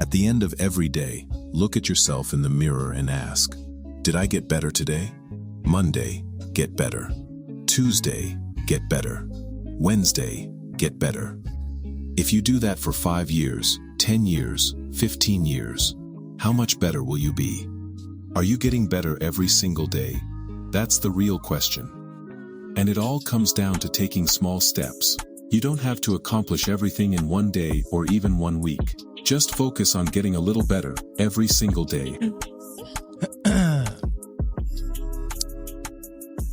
At the end of every day, look at yourself in the mirror and ask, did I get better today? Monday, get better. Tuesday, get better. Wednesday, get better. If you do that for 5 years, 10 years, 15 years, how much better will you be? Are you getting better every single day? That's the real question. And it all comes down to taking small steps. You don't have to accomplish everything in one day or even 1 week. Just focus on getting a little better every single day.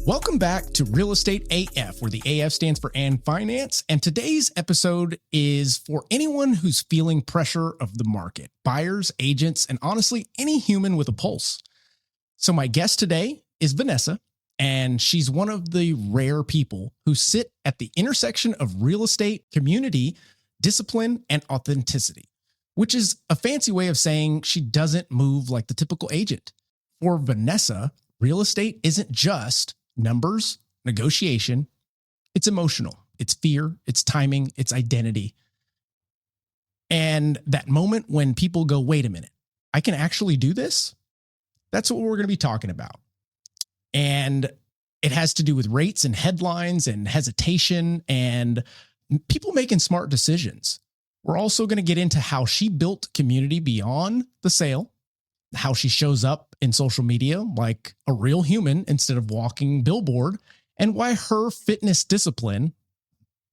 Welcome back to Real Estate AF, where the AF stands for And Finance. And today's episode is for anyone who's feeling pressure of the market, buyers, agents, and honestly, any human with a pulse. So my guest today is Vanessa, and she's one of the rare people who sit at the intersection of real estate, community, discipline, and authenticity, which is a fancy way of saying she doesn't move like the typical agent. For Vanessa, real estate isn't just numbers, negotiation. It's emotional. It's fear. It's timing. It's identity. And that moment when people go, wait a minute, I can actually do this? That's what we're going to be talking about. And it has to do with rates and headlines and hesitation and people making smart decisions. We're also going to get into how she built community beyond the sale, how she shows up in social media like a real human instead of walking billboard, and why her fitness discipline,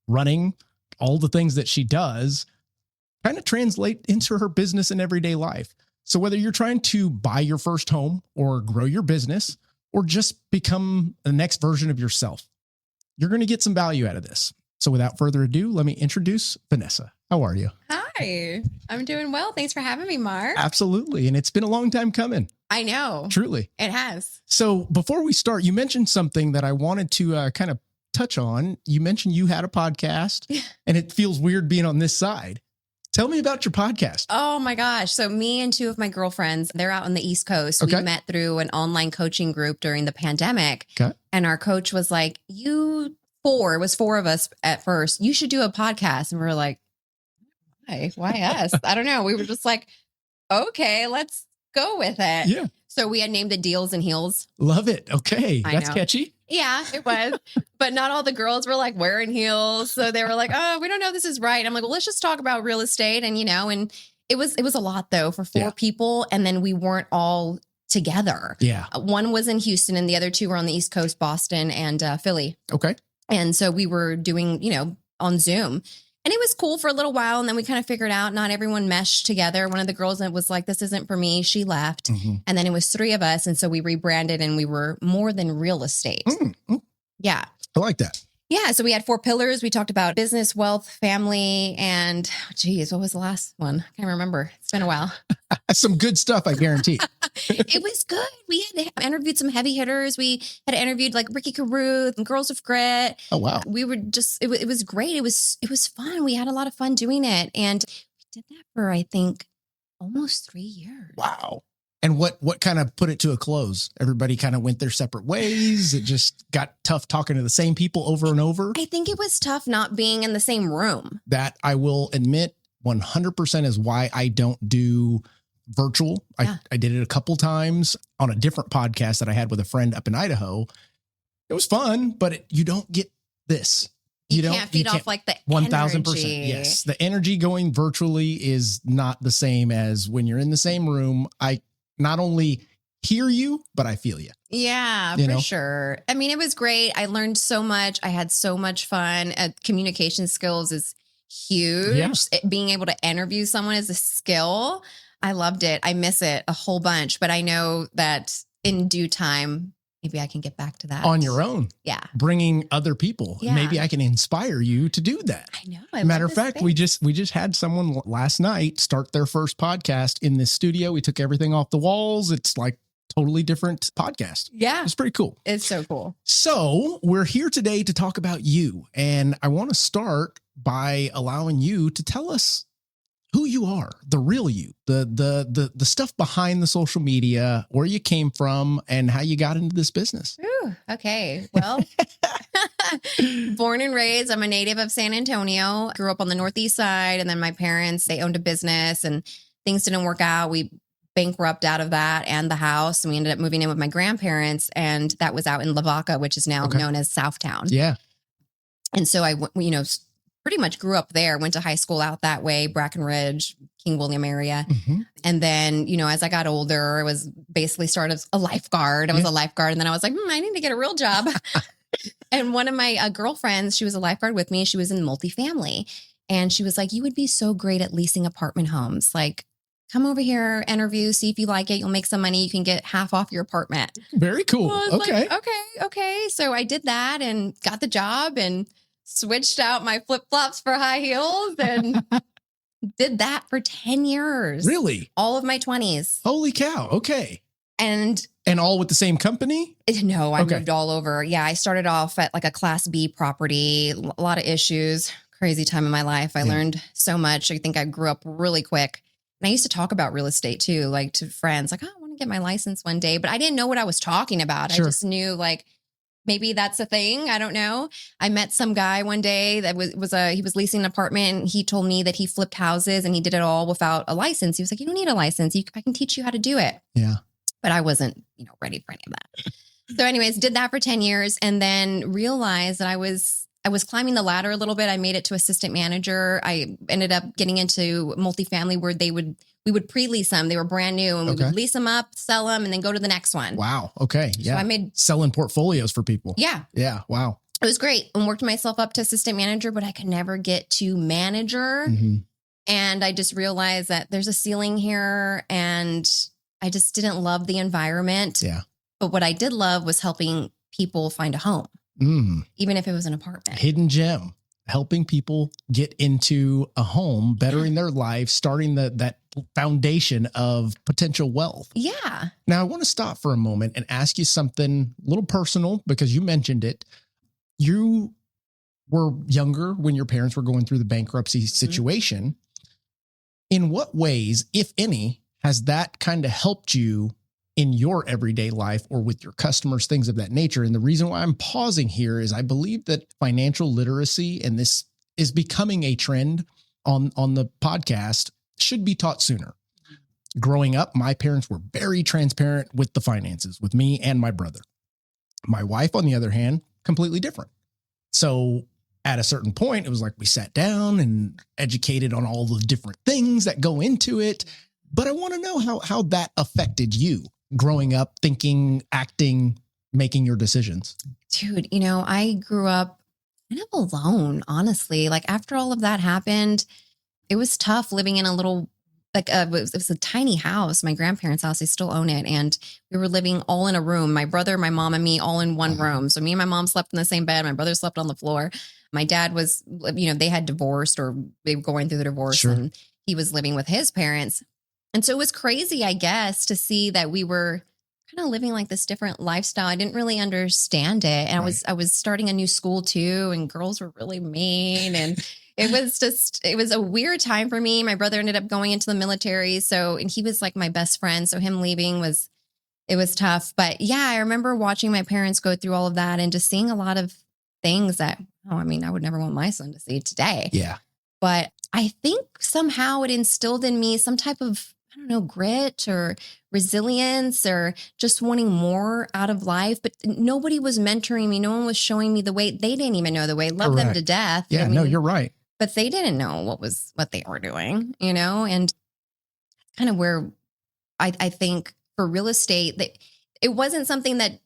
running, all the things that she does, kind of translate into her business and everyday life. So whether you're trying to buy your first home or grow your business or just become the next version of yourself, you're going to get some value out of this. So without further ado, let me introduce Vanessa. How are you? Hi, I'm doing well. Thanks for having me, Mark. Absolutely. And it's been a long time coming. I know. Truly. It has. So before we start, you mentioned something that I wanted to kind of touch on. You mentioned you had a podcast and it feels weird being on this side. Tell me about your podcast. Oh my gosh. So me and two of my girlfriends, they're out on the East Coast. Okay. We met through an online coaching group during the pandemic. Okay. And our coach was like, it was four of us at first. You should do a podcast. And we were like, why us? I don't know. We were just like, okay, let's go with it. Yeah. So we had named it Deals and Heels. Love it. Okay. I That's know. catchy. Yeah, it was. But not all the girls were like wearing heels. So they were like, oh, we don't know if this is right. I'm like, well, let's just talk about real estate. And, and it was a lot though for four people. And then we weren't all together. Yeah. One was in Houston and the other two were on the East Coast, Boston and Philly. Okay. And so we were doing, on Zoom. And it was cool for a little while. And then we kind of figured out not everyone meshed together. One of the girls was like, this isn't for me. She left. Mm-hmm. And then it was three of us. And so we rebranded and we were More Than Real Estate. Mm-hmm. Yeah. I like that. Yeah. So we had 4 pillars. We talked about business, wealth, family, and what was the last one? I can't remember. It's been a while. Some good stuff, I guarantee. It was good. We had interviewed some heavy hitters. We had interviewed like Ricky Caruth and Girls of Grit. Oh, wow. We were just, it was great. It was fun. We had a lot of fun doing it. And we did that for, I think, almost 3 years. Wow. And what kind of put it to a close? Everybody kind of went their separate ways. It just got tough talking to the same people over and over. I think it was tough not being in the same room. That I will admit 100% is why I don't do virtual. Yeah. I did it a couple times on a different podcast that I had with a friend up in Idaho. It was fun, but you don't get this. You can't feed off like the 1000%. Yes. The energy going virtually is not the same as when you're in the same room. I not only hear you, but I feel you. Yeah, for sure. I mean, it was great. I learned so much. I had so much fun. Communication skills is huge. Yeah. Being able to interview someone is a skill. I loved it. I miss it a whole bunch, but I know that in due time, maybe I can get back to that. On your own. Yeah. Bringing other people. Yeah. Maybe I can inspire you to do that. I know. Matter of fact, we just had someone last night start their first podcast in this studio. We took everything off the walls. It's like totally different podcast. Yeah. It's pretty cool. It's so cool. So we're here today to talk about you. And I want to start by allowing you to tell us who you are, the real you, the stuff behind the social media, where you came from and how you got into this business. Ooh, okay. Well, born and raised, I'm a native of San Antonio, grew up on the Northeast side. And then my parents, they owned a business and things didn't work out. We bankrupt out of that and the house. And we ended up moving in with my grandparents. And that was out in Lavaca, which is now known as Southtown. Yeah. And so I, pretty much grew up there, went to high school out that way, Brackenridge, King William area. Mm-hmm. And then, as I got older, I was basically started as a lifeguard. I was a lifeguard. And then I was like, I need to get a real job. And one of my girlfriends, she was a lifeguard with me. She was in multifamily. And she was like, you would be so great at leasing apartment homes. Like, come over here, interview, see if you like it. You'll make some money. You can get half off your apartment. Very cool. Okay. Like, okay. So I did that and got the job and switched out my flip-flops for high heels and did that for 10 years. Really? All of my 20s. Holy cow. Okay. And all with the same company? No, I moved all over. Yeah, I started off at like a Class B property, a lot of issues, crazy time in my life. I learned so much. I think I grew up really quick. And I used to talk about real estate too, like to friends, like, I want to get my license one day, but I didn't know what I was talking about. Sure. I just knew like, maybe that's a thing. I don't know. I met some guy one day that he was leasing an apartment. And he told me that he flipped houses and he did it all without a license. He was like, you don't need a license. I can teach you how to do it. Yeah. But I wasn't, ready for any of that. So anyways, did that for 10 years and then realized that I was climbing the ladder a little bit. I made it to assistant manager. I ended up getting into multifamily where we would pre-lease them. They were brand new and we would lease them up, sell them, and then go to the next one. Wow. Okay. Yeah. So I made selling portfolios for people. Yeah. Yeah. Wow. It was great and worked myself up to assistant manager, but I could never get to manager. Mm-hmm. And I just realized that there's a ceiling here and I just didn't love the environment. Yeah. But what I did love was helping people find a home, even if it was an apartment. Hidden gem, helping people get into a home, bettering their life, starting that foundation of potential wealth. Yeah. Now, I want to stop for a moment and ask you something a little personal because you mentioned it. You were younger when your parents were going through the bankruptcy situation. In what ways, if any, has that kind of helped you in your everyday life or with your customers, things of that nature? And the reason why I'm pausing here is I believe that financial literacy, and this is becoming a trend on the podcast, should be taught sooner. Growing up, my parents were very transparent with the finances, with me and my brother. My wife, on the other hand, completely different. So at a certain point, it was like we sat down and educated on all the different things that go into it. But I want to know how that affected you growing up, thinking, acting, making your decisions. Dude, I grew up kind of alone, honestly. Like after all of that happened, it was tough living in a little, it was a tiny house, my grandparents' house. They still own it. And we were living all in a room. My brother, my mom, and me all in one room. So me and my mom slept in the same bed. My brother slept on the floor. My dad was, they had divorced or they were going through the divorce. Sure. And he was living with his parents. And so it was crazy, I guess, to see that we were kind of living like this different lifestyle. I didn't really understand it. And I was starting a new school too, and girls were really mean. And it was a weird time for me. My brother ended up going into the military. And he was like my best friend. So him leaving was tough. But yeah, I remember watching my parents go through all of that and just seeing a lot of things that, I would never want my son to see today. Yeah. But I think somehow it instilled in me some type of, grit or resilience or just wanting more out of life. But nobody was mentoring me. No one was showing me the way. They didn't even know the way. Love them to death. Yeah, no, you're right. But they didn't know what they were doing, and kind of where I think for real estate, that it wasn't something that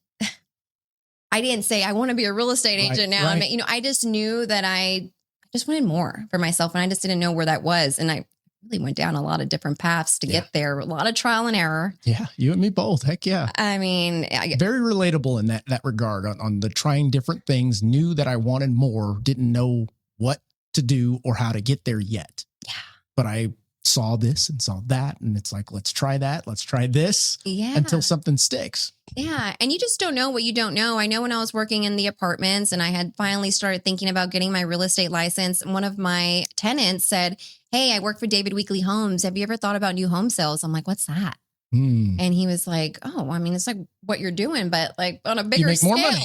I didn't say, I want to be a real estate agent now. Right. I just knew that I just wanted more for myself and I just didn't know where that was. And I really went down a lot of different paths to get there. A lot of trial and error. Yeah. You and me both. Heck yeah. Very relatable in that regard on the trying different things, knew that I wanted more, didn't know what to do or how to get there yet. Yeah. But I saw this and saw that. And it's like, let's try that. Let's try this until something sticks. Yeah. And you just don't know what you don't know. I know when I was working in the apartments and I had finally started thinking about getting my real estate license, one of my tenants said, hey, I work for David Weekley Homes. Have you ever thought about new home sales? I'm like, what's that? And he was like, oh, it's like what you're doing, but like on a bigger scale. More money.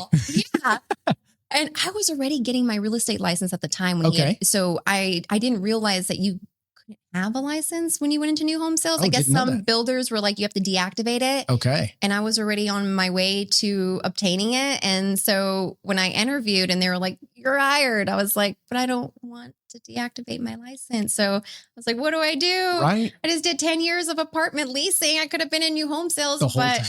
Yeah. And I was already getting my real estate license at the time. So I didn't realize that you have a license when you went into new home sales. Oh, I guess didn't know some that. builders were like, you have to deactivate it. Okay. And I was already on my way to obtaining it. And so when I interviewed and they were like, you're hired, I was like, but I don't want to deactivate my license. So I was like, what do I do? Right. I just did 10 years of apartment leasing. I could have been in new home sales, The whole but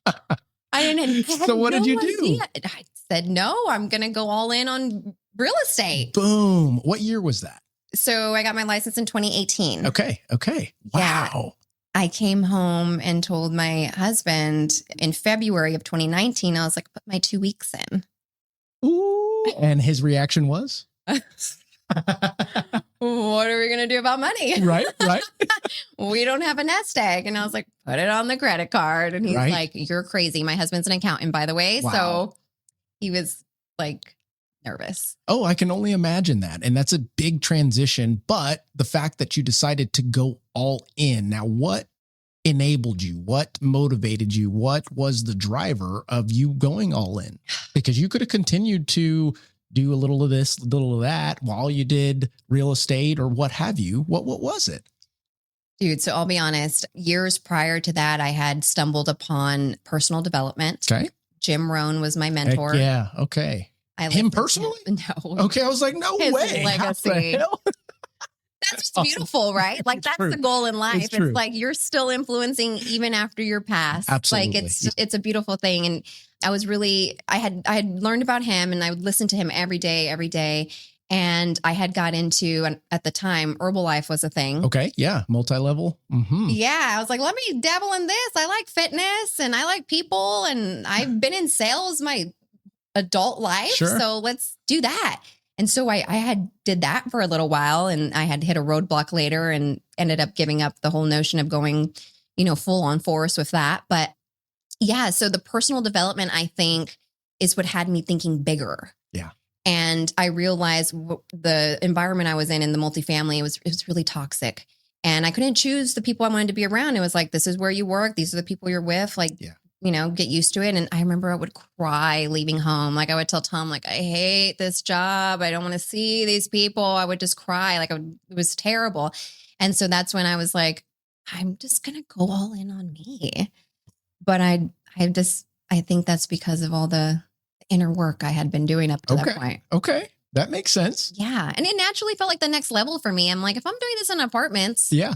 time. I didn't have So what did you do? I said, no, I'm going to go all in on real estate. Boom. What year was that? So I got my license in 2018. Okay. Yeah. Wow. I came home and told my husband in February of 2019, I was like, put my 2 weeks in. Ooh. And his reaction was? What are we going to do about money? Right. We don't have a nest egg. And I was like, put it on the credit card. And he's Right. like, you're crazy. My husband's an accountant, by the way. Wow. So he was like nervous. Oh, I can only imagine that. And that's a big transition. But the fact that you decided to go all in. Now, what enabled you? What motivated you? What was the driver of you going all in? Because you could have continued to do a little of this, a little of that while you did real estate or what have you. What was it? Dude, so I'll be honest, years prior to that, I had stumbled upon personal development. Okay. Jim Rohn was my mentor. Heck yeah. Okay. I Him listened to personally? him. No. Okay. I was like, no His way. How legacy. the hell? That's just awesome. beautiful, right? Like It's that's true. the goal in life. It's true. It's like you're still influencing even after your past. Absolutely. Like it's a beautiful thing. And I was really, I had learned about him and I would listen to him every day. And I had got into, at the time, Herbalife was a thing. Okay. Yeah. Multi-level. Mm-hmm. Yeah. I was like, let me dabble in this. I like fitness and I like people and I've been in sales my adult life. Sure. So let's do that. And so I had did that for a little while and I had hit a roadblock later and ended up giving up the whole notion of going, full on force with that. But yeah, so the personal development, I think, is what had me thinking bigger. Yeah. And I realized the environment I was in the multifamily, it was really toxic. And I couldn't choose the people I wanted to be around. It was like, this is where you work. These are the people you're with. Like, Yeah. Get used to it. And I remember I would cry leaving home. Like I would tell Tom, like, I hate this job. I don't want to see these people. I would just cry. Like it was terrible. And so that's when I was like, I'm just going to go all in on me. But I think that's because of all the inner work I had been doing up to that point. Okay. That makes sense. Yeah. And it naturally felt like the next level for me. I'm like, if I'm doing this in apartments, Yeah.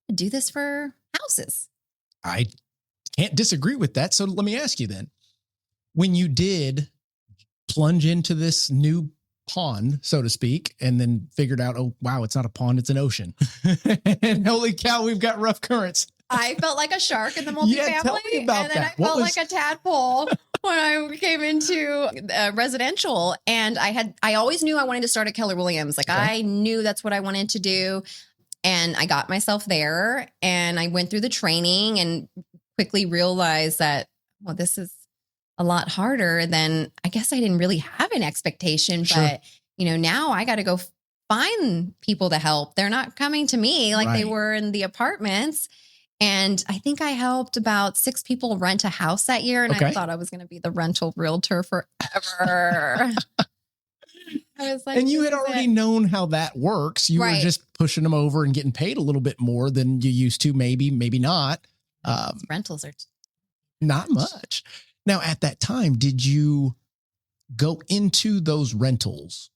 I'd do this for houses. I can't disagree with that. So let me ask you then, when you did plunge into this new pond, so to speak, and then figured out, oh, wow, it's not a pond, it's an ocean. And holy cow, we've got rough currents. I felt like a shark in the multifamily. Yeah, tell me about and then that. I felt like a tadpole when I came into residential. And I always knew I wanted to start at Keller Williams. Like I knew that's what I wanted to do. And I got myself there and I went through the training and quickly realized that, well, this is a lot harder than I guess I didn't really have an expectation. Sure. But, now I got to go find people to help. They're not coming to me like they were in the apartments. And I think I helped about 6 people rent a house that year. And I thought I was going to be the rental realtor forever. I was like, and you had already known how that works. You were just pushing them over and getting paid a little bit more than you used to. Maybe not. Rentals are not much. Now, at that time, did you go into those rentals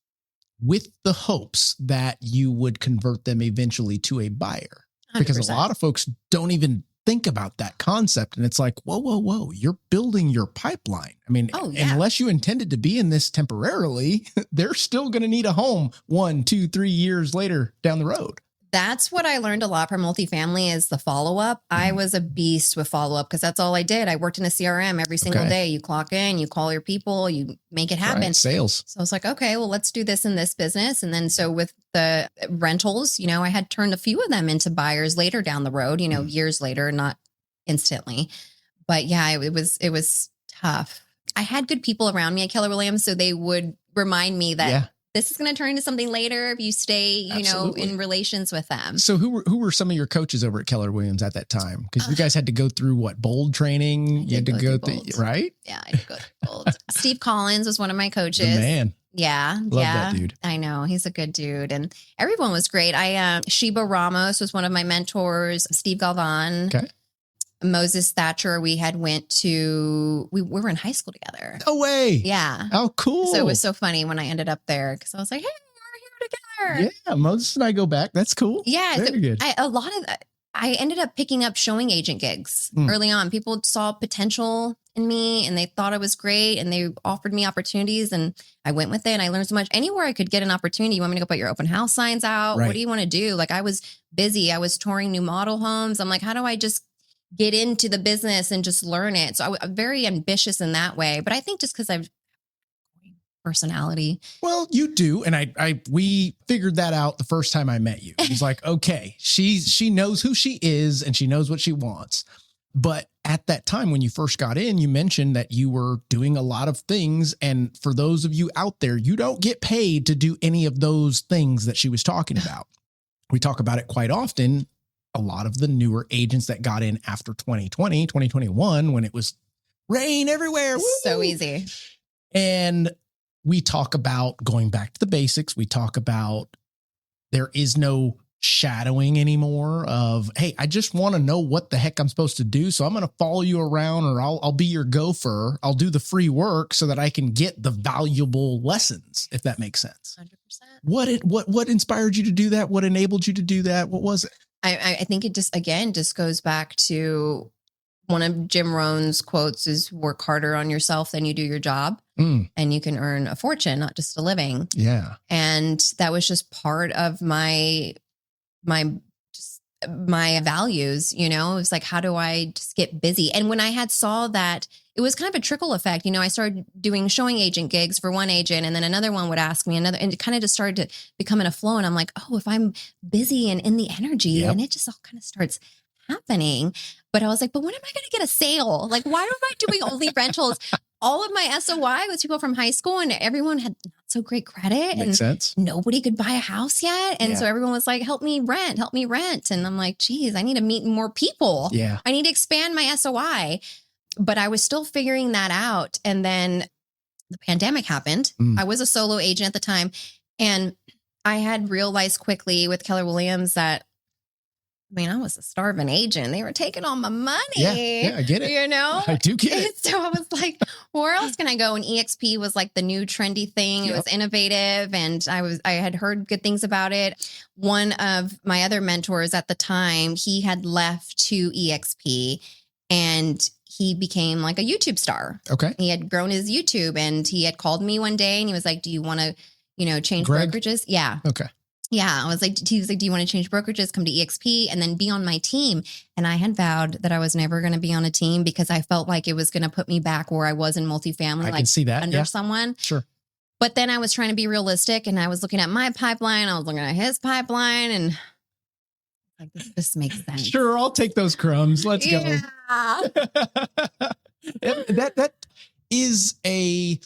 with the hopes that you would convert them eventually to a buyer? 100%. Because a lot of folks don't even think about that concept. And it's like, whoa, you're building your pipeline. I mean, unless you intended to be in this temporarily, they're still going to need a home 1, 2, 3 years later down the road. That's what I learned a lot from multifamily is the follow-up. I was a beast with follow-up because that's all I did. I worked in a CRM every single day. You clock in, you call your people, you make it happen. Right. Sales. So I was like, okay, well, let's do this in this business. And then so with the rentals, I had turned a few of them into buyers later down the road, years later, not instantly. But yeah, it was tough. I had good people around me at Keller Williams, so they would remind me that this is going to turn into something later if you stay, in relations with them. So who were some of your coaches over at Keller Williams at that time? Because you guys had to go through bold training. You had to go through, right? Yeah, I had to go through bold. Steve Collins was one of my coaches. The man. Yeah. Love yeah. that dude. I know. He's a good dude. And everyone was great. Sheba Ramos was one of my mentors, Steve Galvan, Okay. Moses Thatcher. We were in high school together. No way. Yeah. Oh, cool. So it was so funny when I ended up there because I was like, hey, we're here together. Yeah. Moses and I go back. That's cool. Yeah. Very good. I ended up picking up showing agent gigs early on. People saw potential in me and they thought I was great and they offered me opportunities and I went with it and I learned so much. Anywhere I could get an opportunity, you want me to go put your open house signs out? Right. What do you want to do? Like I was busy. I was touring new model homes. I'm like, how do I just get into the business and just learn it? So I'm very ambitious in that way. But I think just because I've personality. Well, you do. And we figured that out the first time I met you. It was like, okay, she knows who she is and she knows what she wants. But at that time, when you first got in, you mentioned that you were doing a lot of things. And for those of you out there, you don't get paid to do any of those things that she was talking about. We talk about it quite often. A lot of the newer agents that got in after 2020, 2021, when it was rain everywhere. So woo! easy. And we talk about going back to the basics. We talk about there is no shadowing anymore of, hey, I just want to know what the heck I'm supposed to do. So I'm going to follow you around or I'll be your gopher. I'll do the free work so that I can get the valuable lessons, if that makes sense. 100%. What inspired you to do that? What enabled you to do that? What was it? I think it just goes back to one of Jim Rohn's quotes is work harder on yourself than you do your job and you can earn a fortune, not just a living. Yeah. And that was just part of my values, you know. It was like, how do I just get busy? And when I had saw that, it was kind of a trickle effect. You know, I started doing showing agent gigs for one agent and then another one would ask me and it kind of just started to become in a flow. And I'm like, oh, if I'm busy and in the energy and it just all kind of starts happening. But I was like, but when am I going to get a sale? Like, why am I doing only rentals? All of my SOI was people from high school and everyone had not so great credit. Makes sense. Nobody could buy a house yet. And so everyone was like, help me rent. And I'm like, geez, I need to meet more people. Yeah. I need to expand my SOI. But I was still figuring that out. And then the pandemic happened. I was a solo agent at the time. And I had realized quickly with Keller Williams that, I mean, I was a starving agent. They were taking all my money. Yeah, I get it. You know? I do get it. So I was like, where else can I go? And EXP was like the new trendy thing. It was innovative. And I had heard good things about it. One of my other mentors at the time, he had left to EXP and he became like a YouTube star. Okay. He had grown his YouTube and he had called me one day and he was like, do you want to, change Greg? brokerages? Yeah. Okay. Yeah. He was like, do you want to change brokerages? Come to EXP and then be on my team. And I had vowed that I was never going to be on a team because I felt like it was going to put me back where I was in multifamily. I can see that. Under someone. Sure. But then I was trying to be realistic and I was looking at my pipeline. I was looking at his pipeline and like, this makes sense. Sure. I'll take those crumbs. Let's go. That is a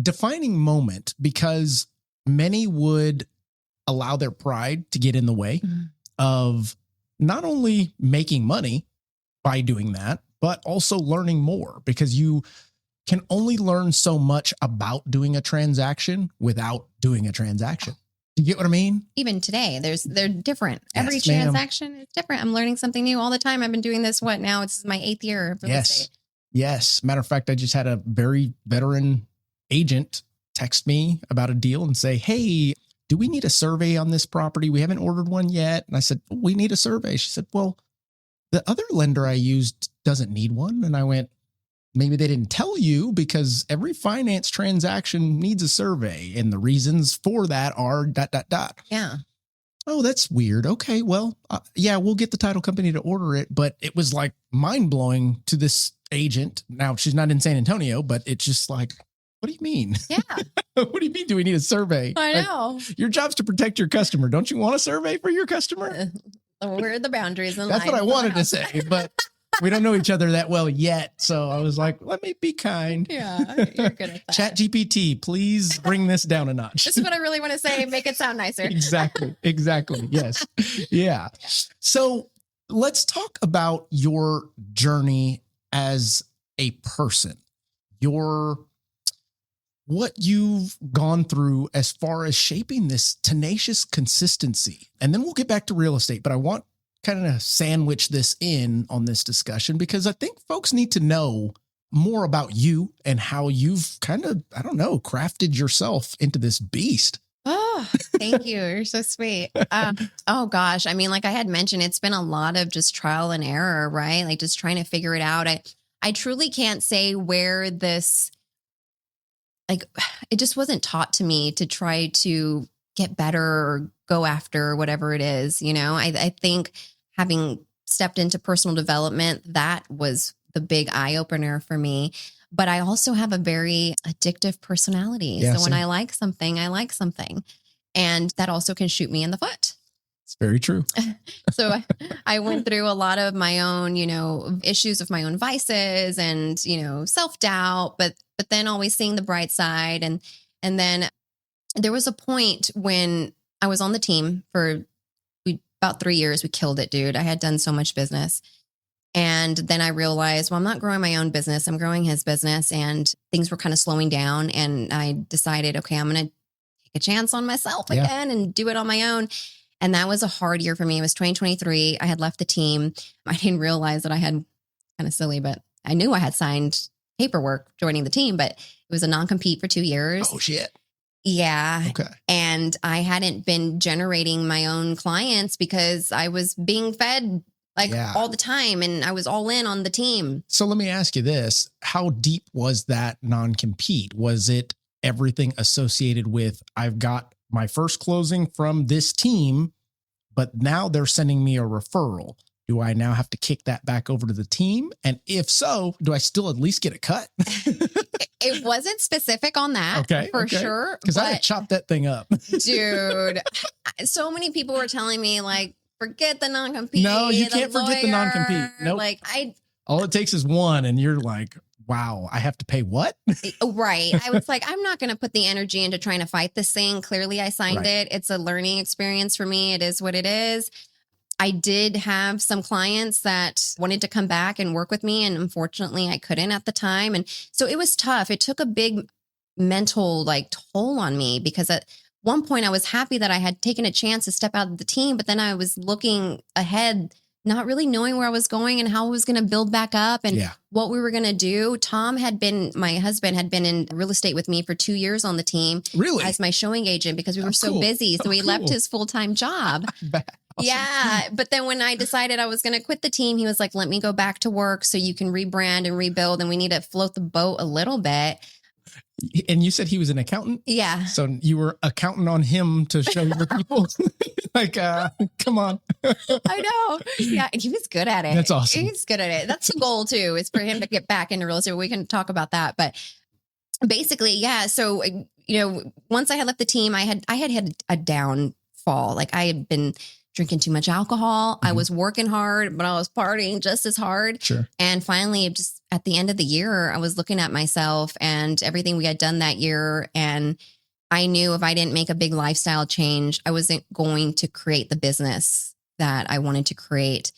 defining moment because many would allow their pride to get in the way of not only making money by doing that, but also learning more because you can only learn so much about doing a transaction without doing a transaction. You get what I mean? Even today, they're different. Yes, Every transaction is different. I'm learning something new all the time. I've been doing this, now it's my 8th year of real estate. Yes. Matter of fact, I just had a very veteran agent text me about a deal and say, hey, do we need a survey on this property? We haven't ordered one yet. And I said, we need a survey. She said, well, the other lender I used doesn't need one. And I went, maybe they didn't tell you because every finance transaction needs a survey. And the reasons for that are ... Yeah. Oh, that's weird. Okay, well, we'll get the title company to order it. But it was like mind blowing to this agent. Now she's not in San Antonio, but it's just like, what do you mean? Yeah. What do you mean? Do we need a survey? I know. Your job's to protect your customer. Don't you want a survey for your customer? Where are the boundaries? That's what I wanted to say, but we don't know each other that well yet. So I was like, let me be kind. Yeah, you're good at that. Chat GPT, please bring this down a notch. This is what I really want to say. Make it sound nicer. Exactly. Yes. Yeah. So let's talk about your journey as a person. what you've gone through as far as shaping this tenacious consistency. And then we'll get back to real estate, but I want kind of sandwich this in on this discussion because I think folks need to know more about you and how you've kind of, I don't know, crafted yourself into this beast. Oh, thank you. You're so sweet. Oh gosh. I mean, like I had mentioned, it's been a lot of just trial and error, right? Like just trying to figure it out. I truly can't say where this, like, it just wasn't taught to me to try to get better or go after whatever it is. You know, I think having stepped into personal development, that was the big eye opener for me. But I also have a very addictive personality. Yeah, so when same. I like something, I like something. And that also can shoot me in the foot. It's very true. So I went through a lot of my own, you know, issues of my own vices and, you know, self-doubt, but then always seeing the bright side. And then there was a point when I was on the team for about 3 years. We killed it, dude. I had done so much business. And then I realized, well, I'm not growing my own business. I'm growing his business, and things were kind of slowing down. And I decided, okay, I'm going to take a chance on myself again and do it on my own. And that was a hard year for me. It was 2023. I had left the team. I didn't realize that I had, kind of silly, but I knew I had signed paperwork joining the team, but it was a non-compete for 2 years. Oh, shit. Yeah. Okay. And I hadn't been generating my own clients because I was being fed all the time, and I was all in on the team. So let me ask you this. How deep was that non-compete? Was it everything associated with, I've got my first closing from this team, but now they're sending me a referral? Do I now have to kick that back over to the team? And if so, do I still at least get a cut? It wasn't specific on that, for sure. Because I had chopped that thing up. Dude, so many people were telling me, like, forget the non-compete. No, you can't forget the non-compete. Nope. Like all it takes is one, and you're like, wow, I have to pay what? Right. I was like, I'm not going to put the energy into trying to fight this thing. Clearly I signed it. It's a learning experience for me. It is what it is. I did have some clients that wanted to come back and work with me, and unfortunately I couldn't at the time. And so it was tough. It took a big mental toll on me, because at one point I was happy that I had taken a chance to step out of the team, but then I was looking ahead, not really knowing where I was going and how I was going to build back up and what we were going to do. Tom my husband had been in real estate with me for 2 years on the team. Really? As my showing agent, because we were so busy. So he left his full-time job. Awesome. Yeah. But then when I decided I was going to quit the team, he was like, let me go back to work so you can rebrand and rebuild. And we need to float the boat a little bit. And you said he was an accountant? Yeah. So you were accounting on him to show your people? Come on. I know. Yeah. And he was good at it. That's awesome. He's good at it. That's the goal too, is for him to get back into real estate. We can talk about that. But basically, yeah. So, once I had left the team, I had a downfall. I had been drinking too much alcohol. I was working hard, but I was partying just as hard. Sure. And finally, just at the end of the year, I was looking at myself and everything we had done that year. And I knew if I didn't make a big lifestyle change, I wasn't going to create the business that I wanted to create.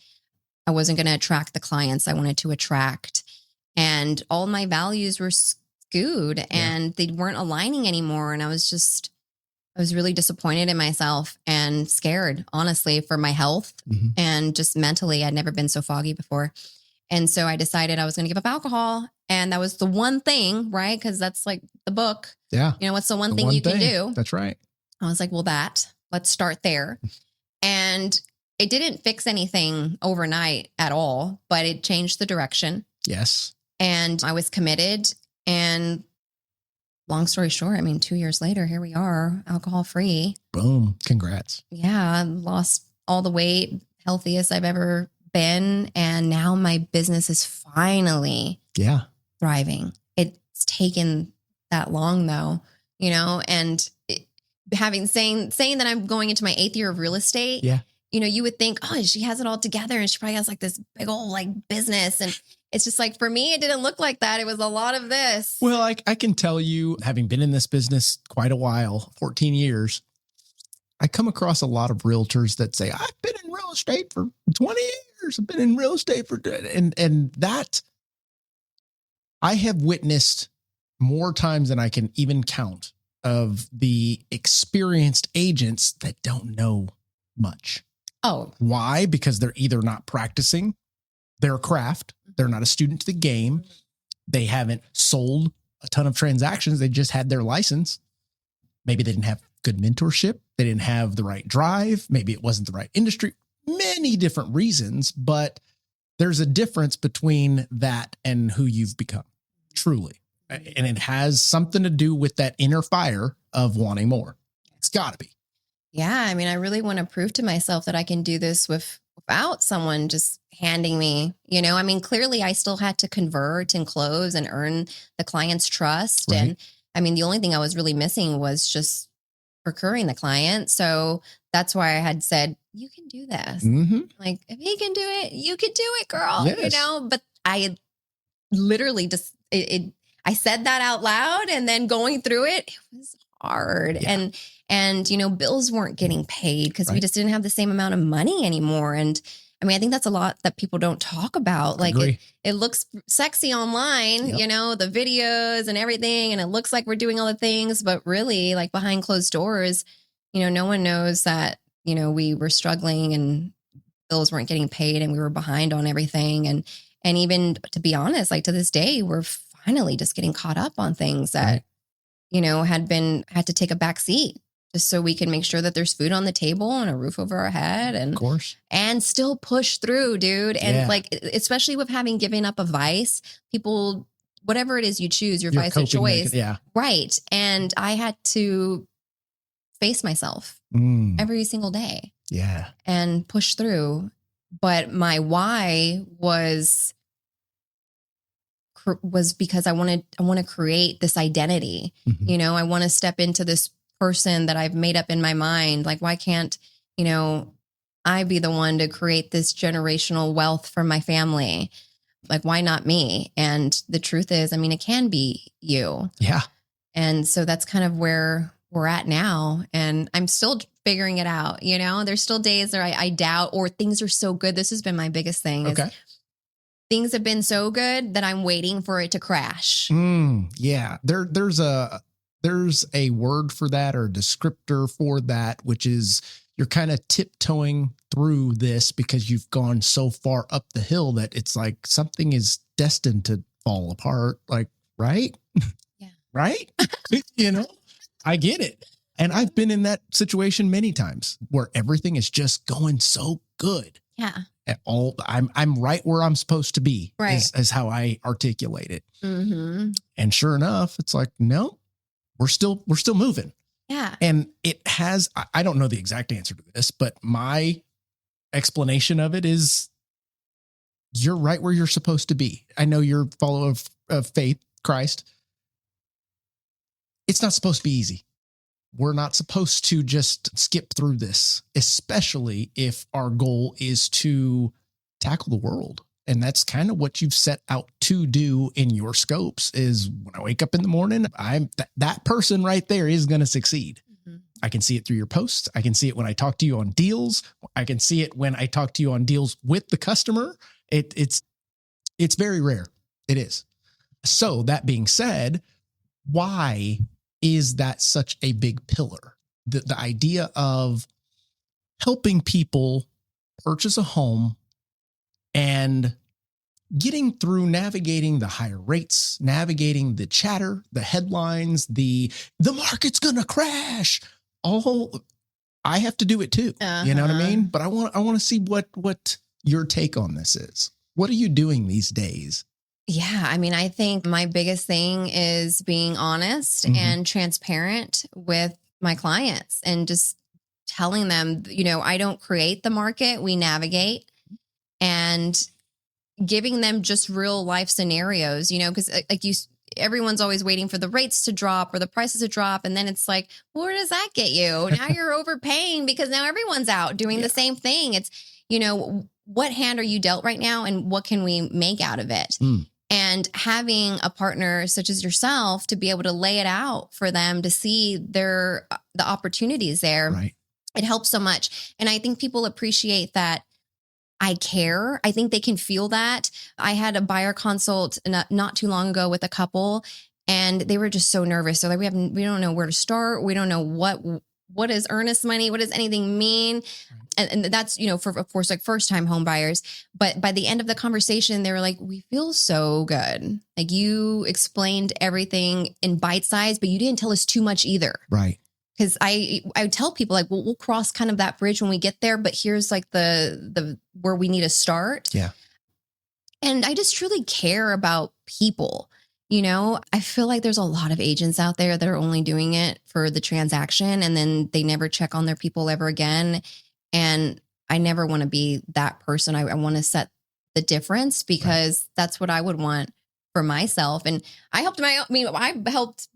I wasn't going to attract the clients I wanted to attract. And all my values were skewed and they weren't aligning anymore. And I was really disappointed in myself and scared, honestly, for my health and just mentally. I'd never been so foggy before. And so I decided I was going to give up alcohol. And that was the one thing, right? Because that's like the book. Yeah. What's the one thing you can do? That's right. I was like, well, let's start there. And it didn't fix anything overnight at all, but it changed the direction. Yes. And I was committed. And long story short, 2 years later, here we are, alcohol free. Boom. Congrats. Yeah. Lost all the weight, healthiest I've ever been. And now my business is finally thriving. It's taken that long though, and saying that I'm going into my 8th year of real estate. Yeah. You would think, oh, she has it all together and she probably has this big old business. And it's just for me, it didn't look like that. It was a lot of this. Well, I can tell you, having been in this business quite a while, 14 years, I come across a lot of realtors that say, I've been in real estate for 20 years. I've been in real estate and that I have witnessed more times than I can even count of the experienced agents that don't know much. Oh, Why? Because they're either not practicing their craft, they're not a student to the game, they haven't sold a ton of transactions, they just had their license. Maybe they didn't have good mentorship, they didn't have the right drive, maybe it wasn't the right industry, many different reasons, but there's a difference between that and who you've become, truly. And it has something to do with that inner fire of wanting more. It's got to be. yeah. I mean, I really want to prove to myself that I can do this without someone just handing me, I mean, clearly I still had to convert and close and earn the client's trust. Right. And I mean, the only thing I was really missing was just procuring the client. So that's why I had said, you can do this. Mm-hmm. Like, if he can do it, you can do it, girl. Yes. But I literally just, I said that out loud, and then going through it was hard. Yeah. And bills weren't getting paid because we Right. just didn't have the same amount of money anymore. And I mean, I think that's a lot that people don't talk about. Like it looks sexy online, Yep. the videos and everything. And it looks like we're doing all the things, but really, like, behind closed doors, no one knows that, we were struggling and bills weren't getting paid and we were behind on everything. And even, to be honest, like, to this day, we're finally just getting caught up on things that, Right. had to take a back seat just so we can make sure that there's food on the table and a roof over our head, Of and course. still push through, dude. And Yeah. like, especially with having given up a vice, people, whatever it is you choose, your Your vice of coping choice. mechanism. Yeah. Right. And I had to face myself every single day Yeah. and push through. But my why was because I want to create this identity. Mhm. I want to step into this person that I've made up in my mind. Like, why can't, I be the one to create this generational wealth for my family? Like, why not me? And the truth is, I mean, it can be you. Yeah. And so that's kind of where we're at now. And I'm still figuring it out. There's still days where I doubt, or things are so good. This has been my biggest thing. is Okay. Things have been so good that I'm waiting for it to crash. Yeah. There's a word for that, or a descriptor for that, which is you're kind of tiptoeing through this because you've gone so far up the hill that it's like something is destined to fall apart. Like, right? Yeah. Right? I get it. And I've been in that situation many times where everything is just going so good. Yeah. I'm right where I'm supposed to be, Right. is how I articulate it. Mm-hmm. And sure enough, it's like, no, we're still moving. Yeah. And it has, I don't know the exact answer to this, but my explanation of it is you're right where you're supposed to be. I know you're a follower of faith, Christ. It's not supposed to be easy. We're not supposed to just skip through this, especially if our goal is to tackle the world. And that's kind of what you've set out to do in your scopes. Is when I wake up in the morning, that person right there is going to succeed. Mm-hmm. I can see it through your posts. I can see it when I talk to you on deals. I can see it when I talk to you on deals with the customer. It's very rare. It is. So that being said, why is that such a big pillar? The idea of helping people purchase a home and getting through navigating the higher rates, navigating the chatter, the headlines, the market's going to crash. All I have to do it too. You know what I mean? But I want to see what your take on this is. What are you doing these days? Yeah. I mean, I think my biggest thing is being honest and transparent with my clients, and just telling them, I don't create the market, we navigate, and giving them just real life scenarios, because everyone's always waiting for the rates to drop or the prices to drop. And then it's like, well, where does that get you? Now you're overpaying because now everyone's out doing the same thing. It's, what hand are you dealt right now, and what can we make out of it? And having a partner such as yourself to be able to lay it out for them to see the opportunities there. Right. It helps so much. And I think people appreciate that I care. I think they can feel that. I had a buyer consult not too long ago with a couple, And they were just so nervous. So like, we don't know where to start. We don't know what is earnest money? What does anything mean? And that's, for, of course, like first time home buyers. But by the end of the conversation, they were like, we feel so good. Like you explained everything in bite size, but you didn't tell us too much either. Right. Because I tell people like, we'll cross kind of that bridge when we get there, but here's like the where we need to start. Yeah. And I just truly care about people. I feel like there's a lot of agents out there that are only doing it for the transaction and then they never check on their people ever again. And I never want to be that person. I want to set the difference because that's what I would want for myself. And I helped I helped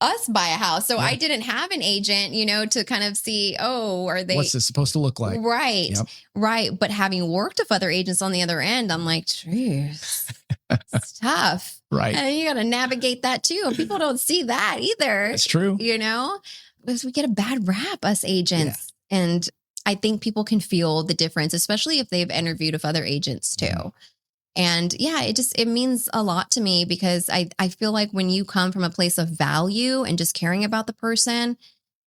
us buy a house. So I didn't have an agent, to kind of see, are they, what's this supposed to look like? Right. Yep. Right. But having worked with other agents on the other end, I'm like, geez, it's tough. Right. And you got to navigate that too. And people don't see that either. That's true. Because we get a bad rap, us agents. Yeah. And I think people can feel the difference, especially if they've interviewed with other agents too. Mm-hmm. And yeah, it means a lot to me because I feel like when you come from a place of value and just caring about the person,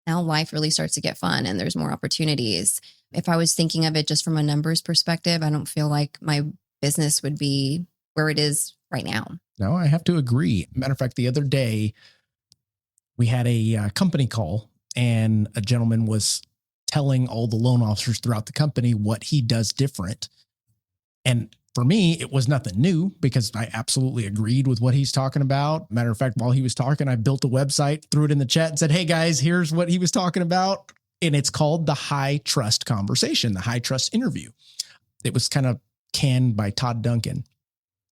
now life really starts to get fun and there's more opportunities. If I was thinking of it just from a numbers perspective, I don't feel like my business would be where it is right now. No, I have to agree. Matter of fact, the other day we had a company call and a gentleman was telling all the loan officers throughout the company what he does different. And for me, it was nothing new because I absolutely agreed with what he's talking about. Matter of fact, while he was talking, I built a website, threw it in the chat and said, hey guys, here's what he was talking about. And it's called the high trust conversation, the high trust interview. It was kind of canned by Todd Duncan.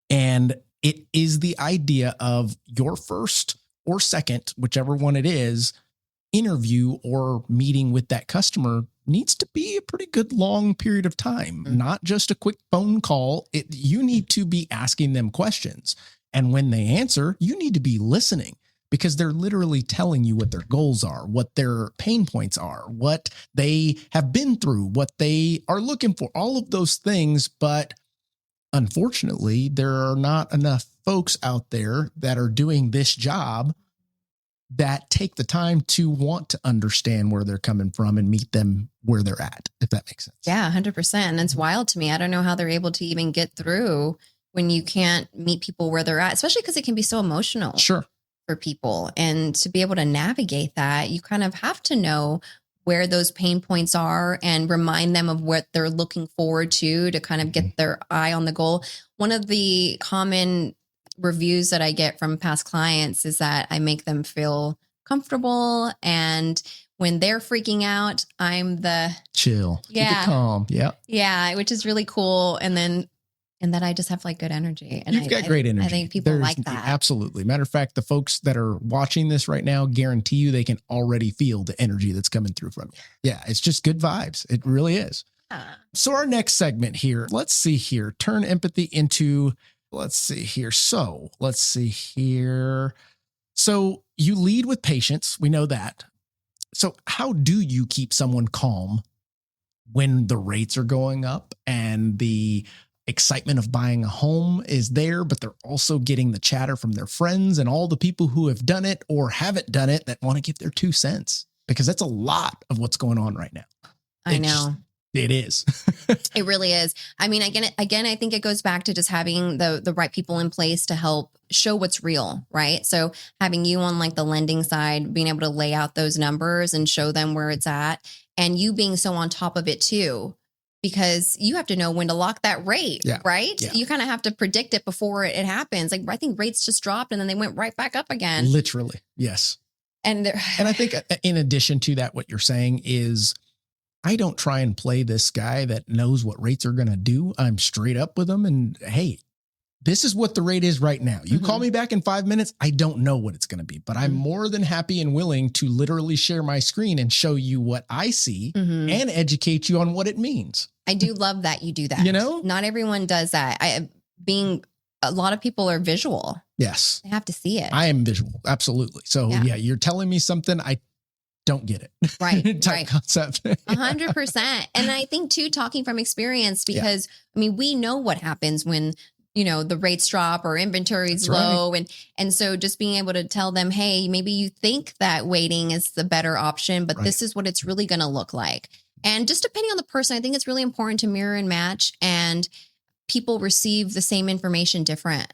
And it is the idea of your first or second, whichever one it is, interview or meeting with that customer needs to be a pretty good long period of time, not just a quick phone call. You need to be asking them questions. And when they answer, you need to be listening because they're literally telling you what their goals are, what their pain points are, what they have been through, what they are looking for, all of those things. But unfortunately, there are not enough folks out there that are doing this job that take the time to want to understand where they're coming from and meet them where they're at, if that makes sense. Yeah, 100%. And it's wild to me. I don't know how they're able to even get through when you can't meet people where they're at, especially because it can be so emotional for people. And to be able to navigate that, you kind of have to know where those pain points are and remind them of what they're looking forward to kind of get their eye on the goal. One of the common reviews that I get from past clients is that I make them feel comfortable. And when they're freaking out, I'm the chill, keep it calm. Yeah. Yeah. Which is really cool. And then I just have like good energy. And you've got great energy. I think people like that. Absolutely. Matter of fact, the folks that are watching this right now, guarantee you they can already feel the energy that's coming through from you. Yeah. It's just good vibes. It really is. So our next segment here, let's see here, turn empathy into let's see here. So you lead with patience. We know that. So how do you keep someone calm when the rates are going up and the excitement of buying a home is there, but they're also getting the chatter from their friends and all the people who have done it or haven't done it that want to give their 2 cents? Because that's a lot of what's going on right now. I know. It is. It really is. I mean, again, I think it goes back to just having the right people in place to help show what's real, right? So having you on like the lending side, being able to lay out those numbers and show them where it's at, and you being so on top of it too, because you have to know when to lock that rate, right? Yeah. You kind of have to predict it before it happens. Like I think rates just dropped and then they went right back up again. Literally. Yes. And I think in addition to that, what you're saying is, I don't try and play this guy that knows what rates are going to do. I'm straight up with them. And hey, this is what the rate is right now. You call me back in 5 minutes. I don't know what it's going to be, but I'm more than happy and willing to literally share my screen and show you what I see and educate you on what it means. I do love that you do that. Not everyone does that. A lot of people are visual. Yes. They have to see it. I am visual. Absolutely. So yeah, you're telling me something. I don't get it. Right. Type concept. 100%. And I think too, talking from experience, because I mean, we know what happens when the rates drop or inventory's low. And so just being able to tell them, hey, maybe you think that waiting is the better option, but this is what it's really going to look like. And just depending on the person, I think it's really important to mirror and match, and people receive the same information different,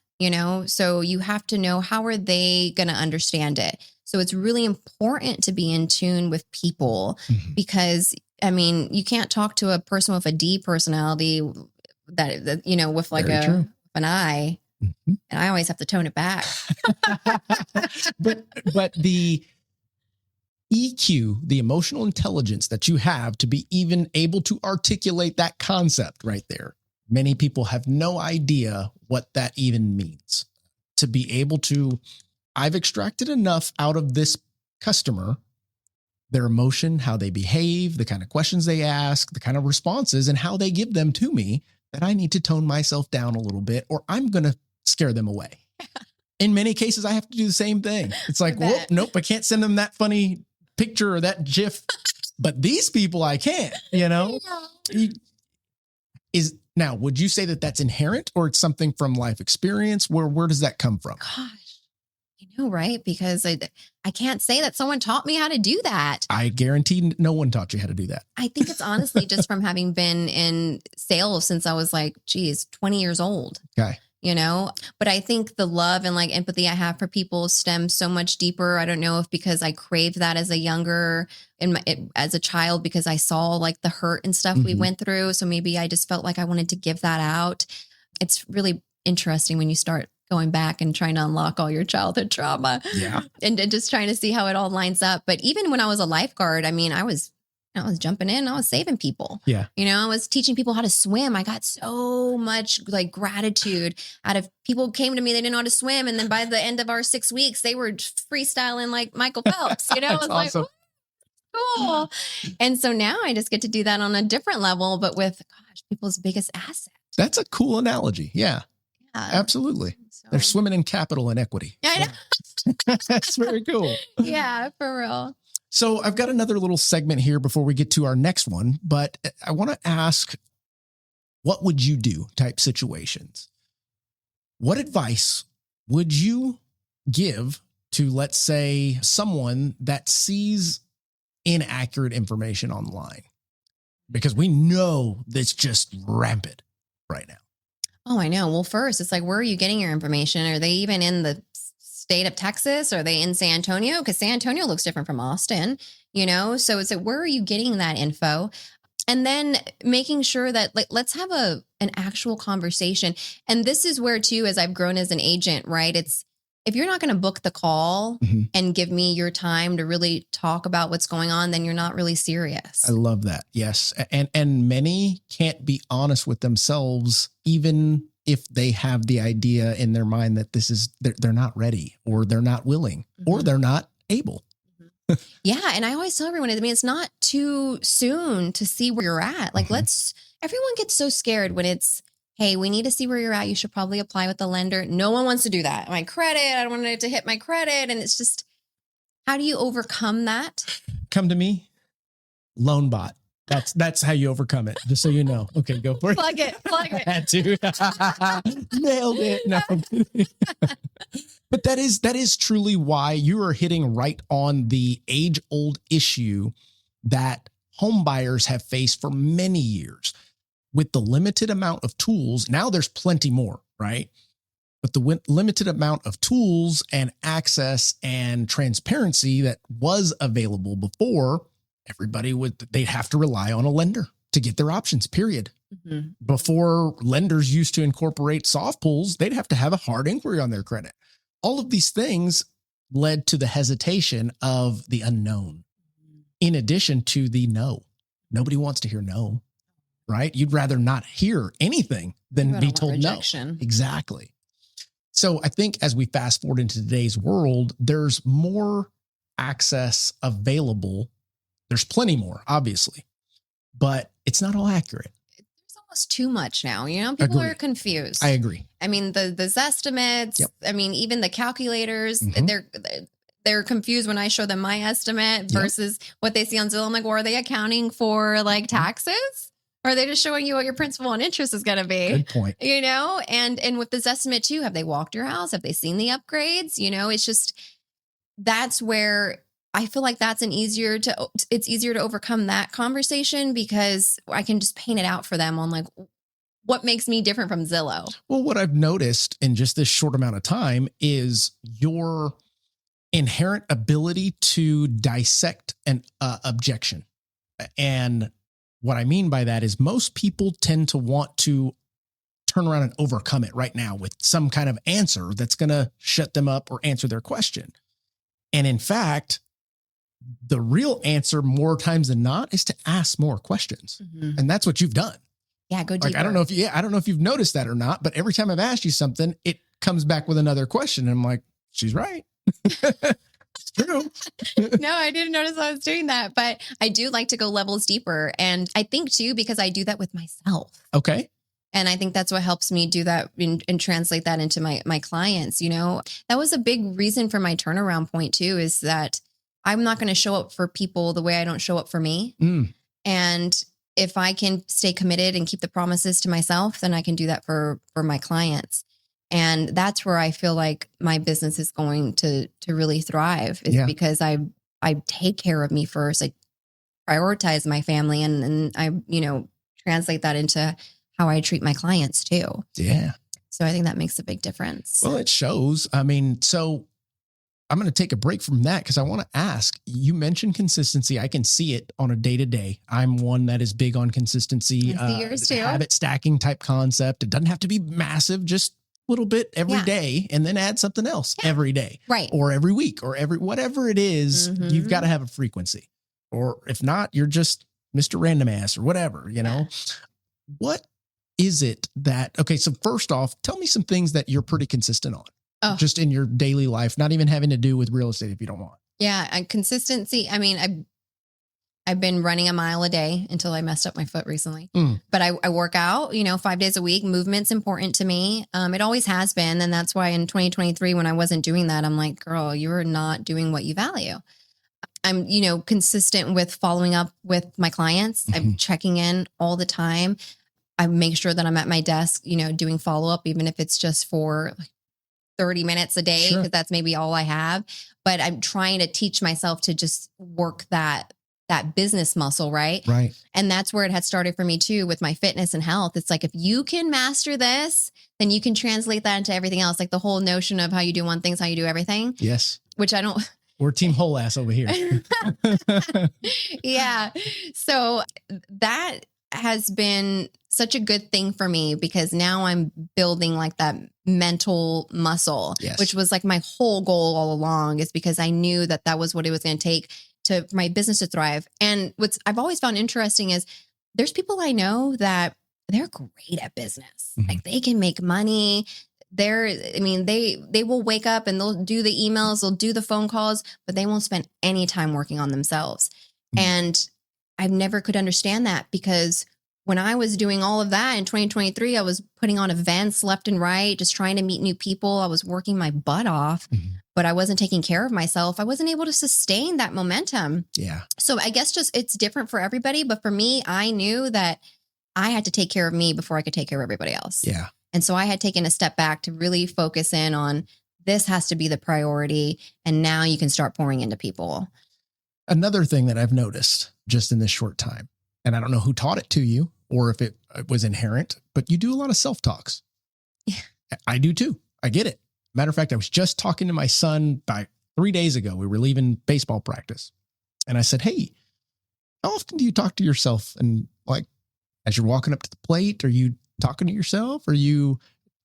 so you have to know, how are they going to understand it? So it's really important to be in tune with people, because you can't talk to a person with a D personality that with like an I, and I always have to tone it back. but the EQ, the emotional intelligence that you have to be even able to articulate that concept right there. Many people have no idea what that even means. To be able to, I've extracted enough out of this customer, their emotion, how they behave, the kind of questions they ask, the kind of responses, and how they give them to me, that I need to tone myself down a little bit, or I'm going to scare them away. In many cases, I have to do the same thing. It's like, whoop, nope, I can't send them that funny picture or that GIF, but these people I can, Now, would you say that that's inherent, or it's something from life experience? Where does that come from? Gosh, I know, right? Because I can't say that someone taught me how to do that. I guarantee no one taught you how to do that. I think it's honestly just from having been in sales since I was 20 years old. Okay. But I think the love and empathy I have for people stems so much deeper. I don't know if because I craved that as as a child, because I saw the hurt and stuff we went through. So maybe I just felt like I wanted to give that out. It's really interesting when you start going back and trying to unlock all your childhood trauma. Yeah. And just trying to see how it all lines up. But even when I was a lifeguard, I was jumping in, I was saving people. Yeah. I was teaching people how to swim. I got so much gratitude out of people came to me, they didn't know how to swim. And then by the end of our 6 weeks, they were freestyling like Michael Phelps, I was awesome. Cool. And so now I just get to do that on a different level, but with people's biggest asset. That's a cool analogy. Yeah. Absolutely. So, they're swimming in capital and equity. I know. That's very cool. Yeah, for real. So I've got another little segment here before we get to our next one, but I want to ask, what would you do type situations? What advice would you give to, let's say, someone that sees inaccurate information online? Because we know that's just rampant right now. Oh, I know. Well, first, it's where are you getting your information? Are they even in the state of Texas? Are they in San Antonio? Because San Antonio looks different from Austin, So it's where are you getting that info? And then making sure that let's have an actual conversation. And this is where too, as I've grown as an agent, right? It's if you're not going to book the call and give me your time to really talk about what's going on, then you're not really serious. I love that. Yes. And many can't be honest with themselves, even if they have the idea in their mind that they're not ready, or they're not willing, or they're not able. Yeah. And I always tell everyone, it's not too soon to see where you're at. Everyone gets so scared when it's, hey, we need to see where you're at. You should probably apply with the lender. No one wants to do that. My credit, I don't want it to hit my credit. And it's just, how do you overcome that? Come to me, LoanBot. That's how you overcome it. Just so you know. Okay, go for it. Plug it. Had to. Nailed it. No, I'm kidding. But that is truly why you are hitting right on the age-old issue that home buyers have faced for many years. With the limited amount of tools, now there's plenty more, right? But the limited amount of tools and access and transparency that was available before, they'd have to rely on a lender to get their options, period. Before lenders used to incorporate soft pulls, they'd have to have a hard inquiry on their credit. All of these things led to the hesitation of the unknown, in addition to the no. Nobody wants to hear no, right? You'd rather not hear anything than be told rejection. No. Exactly. So I think as we fast forward into today's world, there's more access available. There's plenty more, obviously, but it's not all accurate. There's almost too much now. People are confused. I agree. I mean, the estimates, Yep. I mean, even the calculators, they're confused when I show them my estimate versus what they see on Zillow. I'm like, well, are they accounting for taxes? Or are they just showing you what your principal and interest is going to be? Good point. And with this estimate too, have they walked your house? Have they seen the upgrades? It's just, that's where I feel like it's easier to overcome that conversation, because I can just paint it out for them on like, what makes me different from Zillow? Well, what I've noticed in just this short amount of time is your inherent ability to dissect an objection. And what I mean by that is most people tend to want to turn around and overcome it right now with some kind of answer that's going to shut them up or answer their question. And in fact, the real answer more times than not is to ask more questions. Mm-hmm. And that's what you've done. Yeah, go deeper. Like, I don't know if you've noticed that or not, but every time I've asked you something, it comes back with another question. And I'm like, she's right. It's true. No, I didn't notice I was doing that, but I do like to go levels deeper. And I think too, because I do that with myself. Okay. And I think that's what helps me do that and translate that into my clients. That was a big reason for my turnaround point too, is that I'm not going to show up for people the way I don't show up for me. And if I can stay committed and keep the promises to myself, then I can do that for my clients. And that's where I feel like my business is going to really thrive, is because I take care of me first. I prioritize my family, and I, translate that into how I treat my clients too. Yeah. So I think that makes a big difference. Well, it shows. I mean, so I'm going to take a break from that because I want to ask, you mentioned consistency. I can see it on a day-to-day. I'm one that is big on consistency, yours too. Habit stacking type concept. It doesn't have to be massive, just a little bit every day, and then add something else every day, right? Or every week, or whatever it is. You've got to have a frequency, or if not, you're just Mr. Random Ass or whatever, What is it that, okay, so first off, tell me some things that you're pretty consistent on. Just in your daily life, not even having to do with real estate if you don't want. Yeah. And consistency. I mean, I've been running a mile a day until I messed up my foot recently, but I work out, 5 days a week. Movement's important to me. It always has been. And that's why in 2023, when I wasn't doing that, I'm like, girl, you're not doing what you value. I'm, consistent with following up with my clients. I'm checking in all the time. I make sure that I'm at my desk, doing follow-up, even if it's just for 30 minutes a day, because that's maybe all I have. But I'm trying to teach myself to just work that business muscle, right? Right. And that's where it had started for me too, with my fitness and health. It's like, if you can master this, then you can translate that into everything else. Like the whole notion of how you do one thing's how you do everything. Yes. Which I don't. We're team whole ass over here. Yeah. So that has been such a good thing for me, because now I'm building like that mental muscle, which was like my whole goal all along, is because I knew that was what it was going to take for my business to thrive. And what's I've always found interesting is there's people I know that they're great at business. Like they can make money. They will wake up and they'll do the emails, they'll do the phone calls, but they won't spend any time working on themselves. And I never could understand that, because when I was doing all of that in 2023, I was putting on events left and right, just trying to meet new people. I was working my butt off, but I wasn't taking care of myself. I wasn't able to sustain that momentum. Yeah. So I guess just it's different for everybody. But for me, I knew that I had to take care of me before I could take care of everybody else. Yeah. And so I had taken a step back to really focus in on, this has to be the priority. And now you can start pouring into people. Another thing that I've noticed just in this short time, and I don't know who taught it to you or if it was inherent, but you do a lot of self-talks. Yeah. I do too. I get it. Matter of fact, I was just talking to my son 3 days ago. We were leaving baseball practice. And I said, hey, how often do you talk to yourself? And like, as you're walking up to the plate, are you talking to yourself? Or you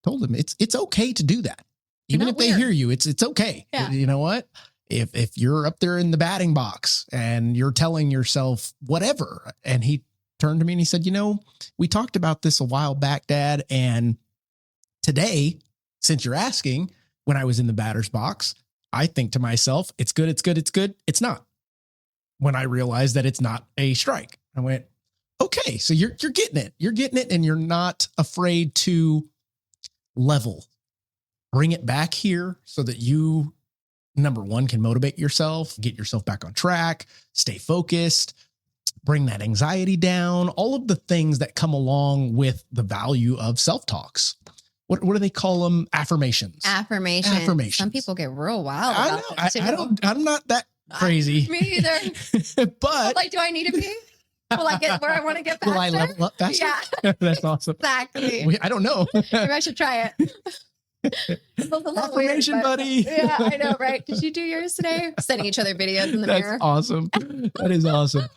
told him it's okay to do that. Even if they hear you, it's okay. Yeah. You know what? If you're up there in the batting box and you're telling yourself whatever, and he turned to me and he said, we talked about this a while back, Dad. And today, since you're asking, when I was in the batter's box, I think to myself, it's good, it's good, it's good. It's not. When I realized that it's not a strike, I went, okay, so you're getting it. You're getting it, and you're not afraid to level. Bring it back here so that you, number one, can motivate yourself, get yourself back on track, stay focused. bring that anxiety down, all of the things that come along with the value of self-talks. What do they call them? Affirmations. Affirmations. Some people get real wild about it. I'm not that crazy. Me either. But like, do I need to be? Will I get where I want to get faster? Will I level up faster? Yeah. That's awesome. Exactly. I don't know. Maybe I should try it. Affirmation, buddy. Yeah, I know, right? Did you do yours today? Sending each other videos in the mirror. That's awesome. That is awesome.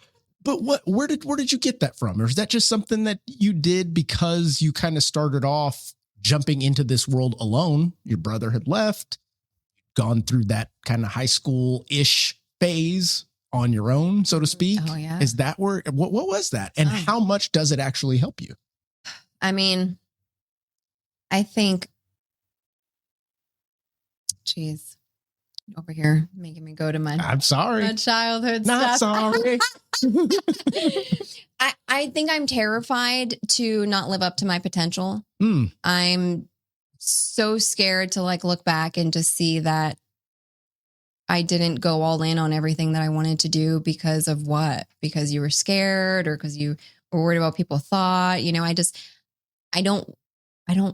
But where did you get that from? Or is that just something that you did because you kind of started off jumping into this world alone? Your brother had left, gone through that kind of high school-ish phase on your own, so to speak. Oh, yeah. Is that where, what was that? And how much does it actually help you? I mean, I think, geez, over here making me go to my I'm sorry. my childhood Not stuff. sorry. I think I'm terrified to not live up to my potential. I'm so scared to like look back and just see that I didn't go all in on everything that I wanted to do because of what? Because you were scared or because you were worried about what people thought. You know, I don't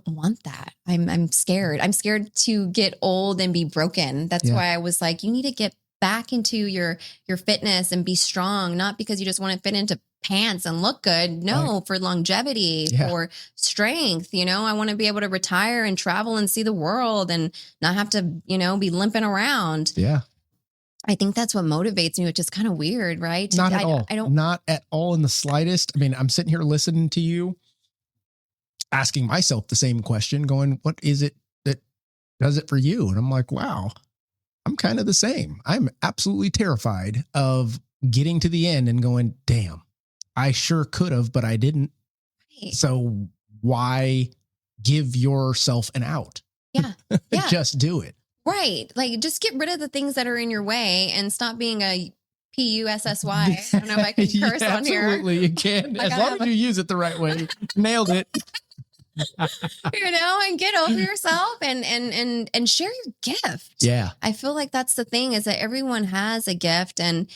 want that. I'm scared. I'm scared to get old and be broken. That's why I was like, you need to get back into your fitness and be strong, not because you just want to fit into pants and look good. No, for longevity, for strength. You know, I want to be able to retire and travel and see the world and not have to, you know, be limping around. Yeah. I think that's what motivates me, which is kind of weird, right? Not at all. Not at all in the slightest. I mean, I'm sitting here listening to you, asking myself the same question, going, what is it that does it for you? And I'm like, wow, I'm kind of the same. I'm absolutely terrified of getting to the end and going, damn, I sure could have, but I didn't. Right. So why give yourself an out? Yeah. Just do it. Right. Like just get rid of the things that are in your way and stop being a PUSSY. I don't know if I can curse on here. Absolutely, you can. As long as you use it the right way. Nailed it. You know, and get over yourself and share your gift. Yeah. I feel like that's the thing is that everyone has a gift and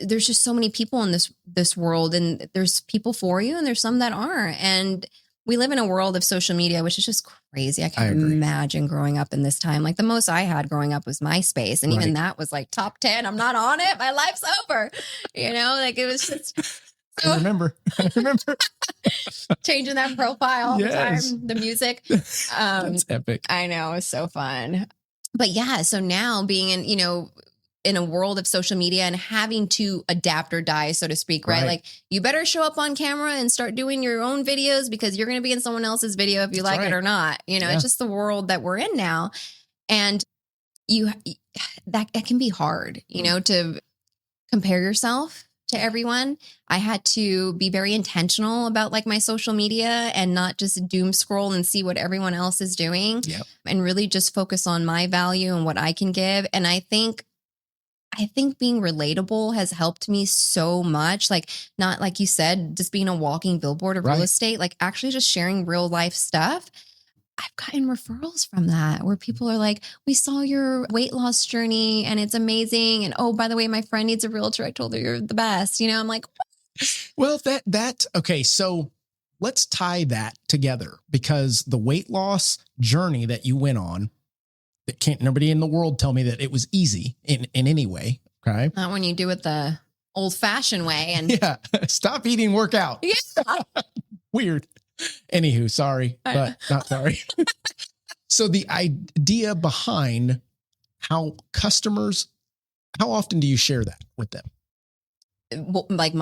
there's just so many people in this world and there's people for you and there's some that aren't. And we live in a world of social media, which is just crazy. I can't imagine growing up in this time. Like the most I had growing up was MySpace. And even that was like top 10. I'm not on it. My life's over. You know, like it was just. I remember Changing that profile all the time. The music. That's epic. I know. It's so fun. But yeah, so now being in, you know, in a world of social media and having to adapt or die, so to speak, right? Like you better show up on camera and start doing your own videos because you're going to be in someone else's video if you like it or not. You know, it's just the world that we're in now. And that can be hard, you know, to compare yourself to everyone. I had to be very intentional about like my social media and not just doom scroll and see what everyone else is doing and really just focus on my value and what I can give. And I think being relatable has helped me so much. Like not like you said, just being a walking billboard of real estate, like actually just sharing real life stuff. I've gotten referrals from that where people are like, we saw your weight loss journey and it's amazing. And oh, by the way, my friend needs a realtor. I told her you're the best. You know, I'm like, what? Well, okay. So let's tie that together because the weight loss journey that you went on, that can't nobody in the world tell me that it was easy in any way. Okay. Not when you do it the old fashioned way. And stop eating, work out. Yeah. Weird. Anywho, sorry, but not sorry. So the idea behind how often do you share that with them? Like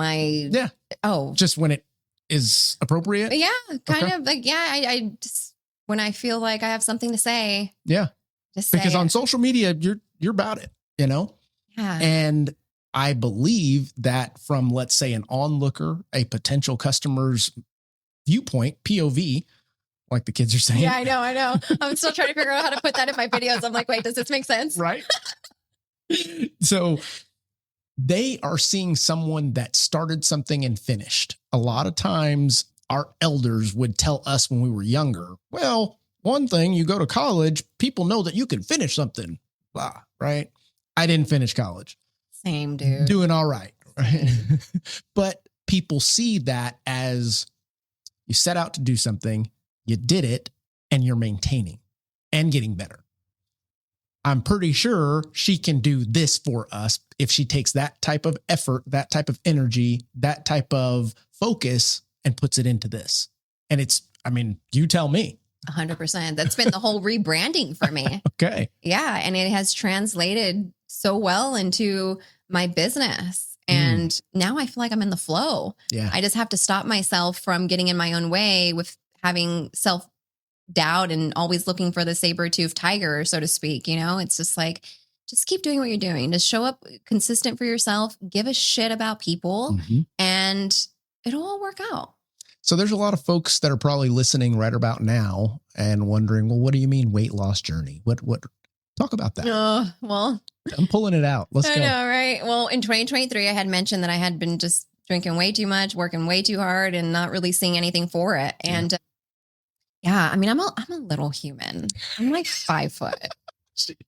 just when it is appropriate. Yeah. Kind of like, I just, when I feel like I have something to say. Yeah. Just because on social media, you're about it, you know? Yeah. And I believe that from, let's say, an onlooker, a potential customer's viewpoint, POV, like the kids are saying. Yeah, I know. I'm still trying to figure out how to put that in my videos. I'm like, wait, does this make sense? Right. So they are seeing someone that started something and finished. A lot of times our elders would tell us when we were younger, well, one thing, you go to college, people know that you can finish something, blah, right? I didn't finish college. Same, dude. Doing all right. But people see that as you set out to do something, you did it, and you're maintaining and getting better. I'm pretty sure she can do this for us if she takes that type of effort, that type of energy, that type of focus and puts it into this. And it's, I mean, you tell me. 100%. That's been the whole rebranding for me. Okay. Yeah. And it has translated so well into my business. And now I feel like I'm in the flow. Yeah. I just have to stop myself from getting in my own way with having self-doubt and always looking for the saber-toothed tiger, so to speak. You know, it's just like, just keep doing what you're doing. Just show up consistent for yourself, give a shit about people, and it'll all work out. So there's a lot of folks that are probably listening right about now and wondering, well, what do you mean weight loss journey? What talk about that? Well, I'm pulling it out. Let's go. I know, right? Well, in 2023, I had mentioned that I had been just drinking way too much, working way too hard, and not really seeing anything for it. And I mean, I'm a little human. I'm like 5 foot.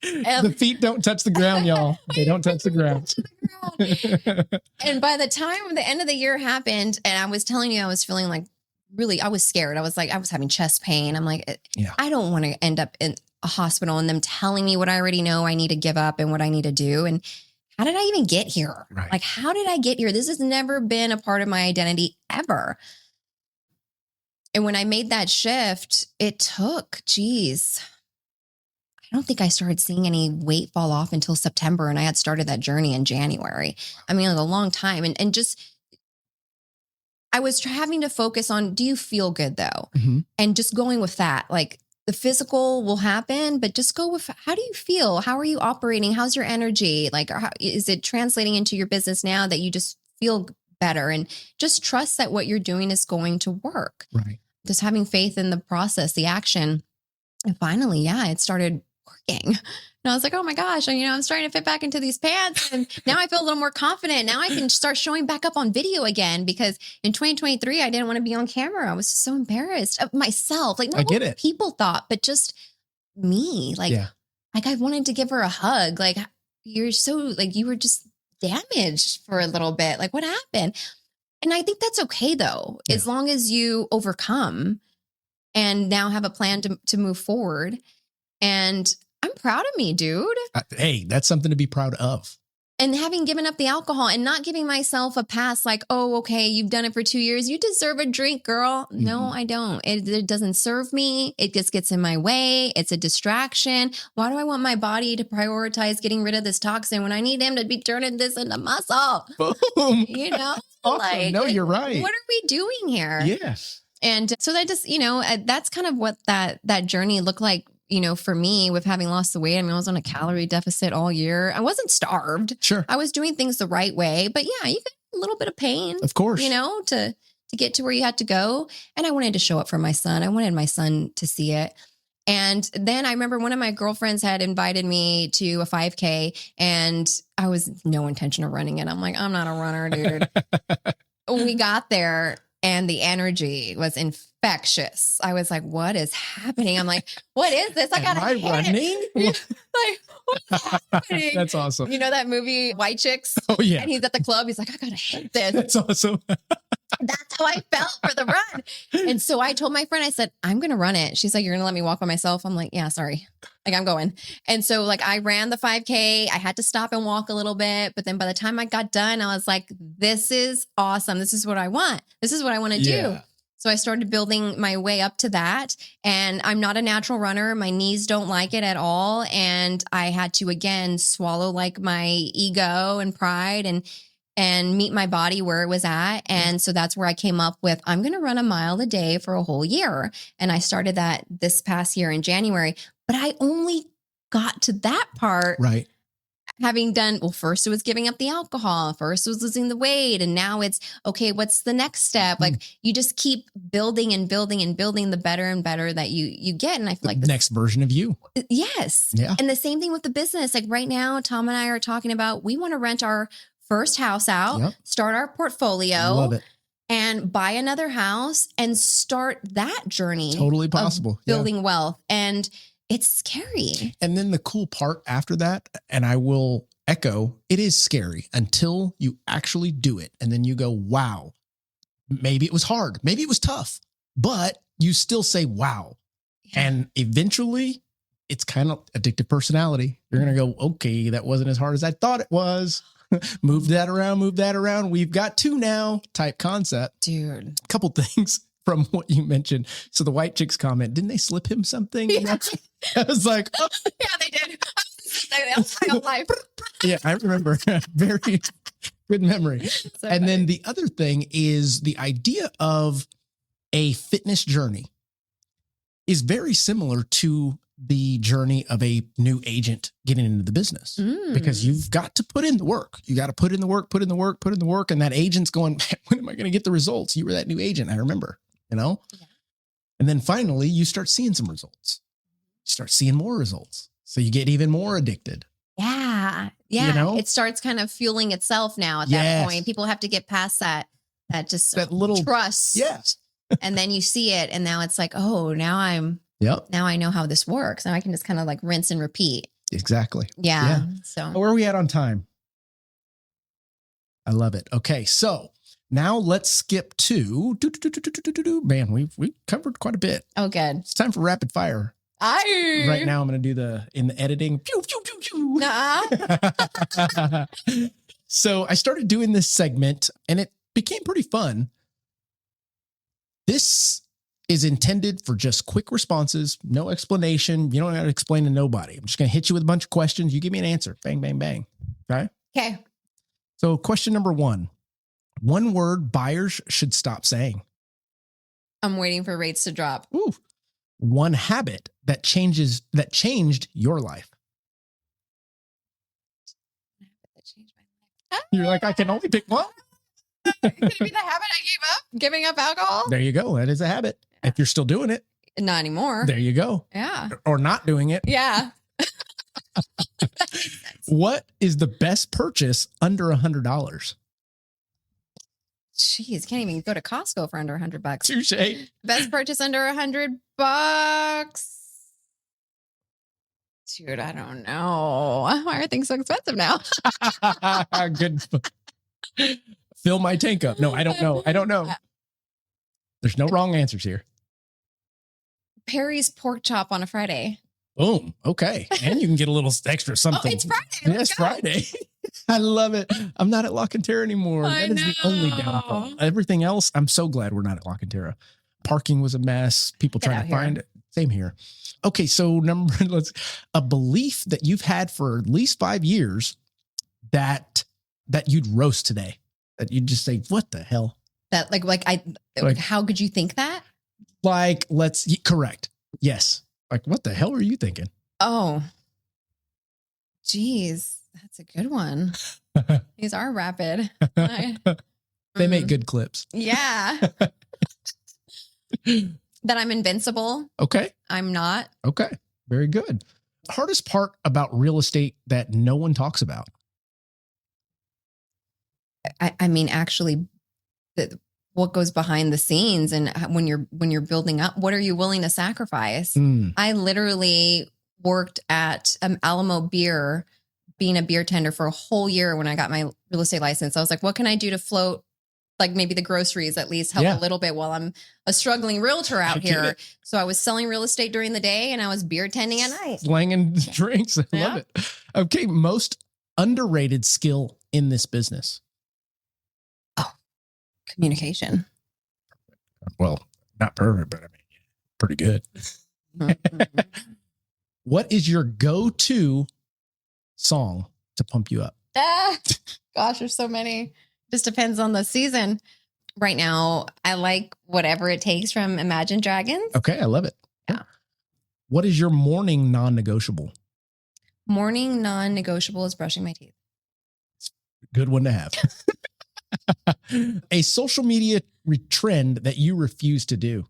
The feet don't touch the ground, y'all. They don't touch the ground. And by the time the end of the year happened, and I was telling you, I was feeling like I was scared. I was having chest pain. I'm like, I don't want to end up in a hospital and them telling me what I already know I need to give up and what I need to do. And how did I even get here? Right. Like, how did I get here? This has never been a part of my identity ever. And when I made that shift, it took, I don't think I started seeing any weight fall off until September. And I had started that journey in January. I mean, it was a long time. And just, I was having to focus on, do you feel good though? And just going with that, like the physical will happen, but just go with, how do you feel? How are you operating? How's your energy? Like, is it translating into your business now that you just feel better? And just trust that what you're doing is going to work. Right. Just having faith in the process, the action. And finally, it started working. And I was like, oh my gosh, I'm starting to fit back into these pants. And now I feel a little more confident. Now I can start showing back up on video again, because in 2023, I didn't want to be on camera. I was just so embarrassed of myself. Like, not what people thought, but just me. Like I wanted to give her a hug. Like, you're so, like, you were just damaged for a little bit. Like, what happened? And I think that's okay though, as long as you overcome and now have a plan to move forward. And I'm proud of me, dude. Hey, that's something to be proud of. And having given up the alcohol and not giving myself a pass, like, oh, okay, you've done it for 2 years. You deserve a drink, girl. No, I don't. It doesn't serve me. It just gets in my way. It's a distraction. Why do I want my body to prioritize getting rid of this toxin when I need him to be turning this into muscle? Boom. Awesome. Like, no, you're right. What are we doing here? Yes. And so that just, that's kind of what that journey looked like. For me, with having lost the weight, I was on a calorie deficit all year. I wasn't starved. Sure. I was doing things the right way. But you get a little bit of pain. Of course. To get to where you had to go. And I wanted to show up for my son. I wanted my son to see it. And then I remember one of my girlfriends had invited me to a 5K, and I was no intention of running it. I'm like, I'm not a runner, dude. We got there, and the energy was infectious. I was like, what is happening? I'm like, what is this? I gotta hit running? Like, what's happening? That's awesome. You know that movie, White Chicks? Oh, yeah. And he's at the club. He's like, I gotta hit this. That's awesome. That's how I felt for the run. And so I told my friend, I said, I'm going to run it. She's like, you're going to let me walk by myself? I'm like, yeah, sorry. Like, I'm going. And so like I ran the 5K. I had to stop and walk a little bit. But then by the time I got done, I was like, this is awesome. This is what I want. This is what I want to do. So I started building my way up to that. And I'm not a natural runner. My knees don't like it at all. And I had to, again, swallow like my ego and pride and meet my body where it was at. And so that's where I came up with, I'm going to run a mile a day for a whole year. And I started that this past year in January, but I only got to that part. Right. Having done, well, first it was giving up the alcohol. First it was losing the weight. And now it's, okay, what's the next step? Like you just keep building and building and building the better and better that you get. And I feel like the next version of you. Yes. Yeah. And the same thing with the business. Like right now, Tom and I are talking about, we want to rent our first house out, start our portfolio. Love it. And buy another house and start that journey. Totally possible. Building wealth. And it's scary. And then the cool part after that, and I will echo, it is scary until you actually do it. And then you go, wow, maybe it was hard. Maybe it was tough, but you still say, wow. Yeah. And eventually it's kind of addictive personality. You're going to go, okay, that wasn't as hard as I thought it was. Move that around. We've got 2 now type concept. Dude. A couple things from what you mentioned. So the white chicks comment, didn't they slip him something? Yeah. I was like, oh. Yeah, they did. My whole life. Yeah, I remember. Very good memory. So and then the other thing is the idea of a fitness journey is very similar to the journey of a new agent getting into the business, because you've got to put in the work. You got to put in the work. And that agent's going, when am I going to get the results? You were that new agent. I remember, Yeah. And then finally you start seeing some results. You start seeing more results. So you get even more addicted. Yeah. Yeah. It starts kind of fueling itself now at that point. People have to get past that little trust. Yes. And then you see it. And now it's like, oh, now I know how this works. Now I can just kind of like rinse and repeat. Exactly. Yeah. So where are we at on time? I love it. Okay. So now let's skip to, man, we covered quite a bit. Oh, good. It's time for rapid fire. Right now I'm going to do in the editing. Pew, pew, pew, pew. Nuh-uh. So I started doing this segment and it became pretty fun. This is intended for just quick responses, no explanation. You don't have to explain to nobody. I'm just going to hit you with a bunch of questions. You give me an answer. Bang, bang, bang. Okay. Okay. So question number 1, one word buyers should stop saying. I'm waiting for rates to drop. Ooh. One habit that changed your life. That changed my life. You're like, I can only pick one. Could it be the habit I gave up? Giving up alcohol? There you go. That is a habit. If you're still doing it. Not anymore. There you go. Yeah. Or not doing it. Yeah. What is the best purchase under $100? Jeez, can't even go to Costco for under $100. Touche. Best purchase under $100. Dude, I don't know. Why are things so expensive now? Good. Fill my tank up. No, I don't know. There's no wrong answers here. Perry's pork chop on a Friday. Boom. Okay. And you can get a little extra something. Oh, it's Friday. Yes, Friday. I love it. I'm not at La Cantera anymore. That is the only downfall. Everything else, I'm so glad we're not at La Cantera. Parking was a mess. People trying to find it. Same here. Okay. So a belief that you've had for at least 5 years that you'd roast today, that you'd just say, what the hell? That how could you think that? Correct. Yes. Like, what the hell are you thinking? Oh, geez. That's a good one. These are rapid. They make good clips. Yeah. That I'm invincible. Okay. I'm not. Okay. Very good. Hardest part about real estate that no one talks about? I mean, actually, what goes behind the scenes, and when you're building up, what are you willing to sacrifice? I literally worked at Alamo Beer, being a beer tender for a whole year when I got my real estate license. I was like, what can I do to float, like maybe the groceries at least help a little bit while I'm a struggling realtor out here. So I was selling real estate during the day and I was beer tending at night. Slanging drinks. I love it. Okay. Most underrated skill in this business? Oh, communication. Well, not perfect, but I mean, pretty good. What is your go-to song to pump you up? Gosh, there's so many. Just depends on the season. Right now, I like Whatever It Takes from Imagine Dragons. Okay, I love it. Yeah. What is your morning non-negotiable? Morning non-negotiable is brushing my teeth. Good one to have. A social media trend that you refuse to do.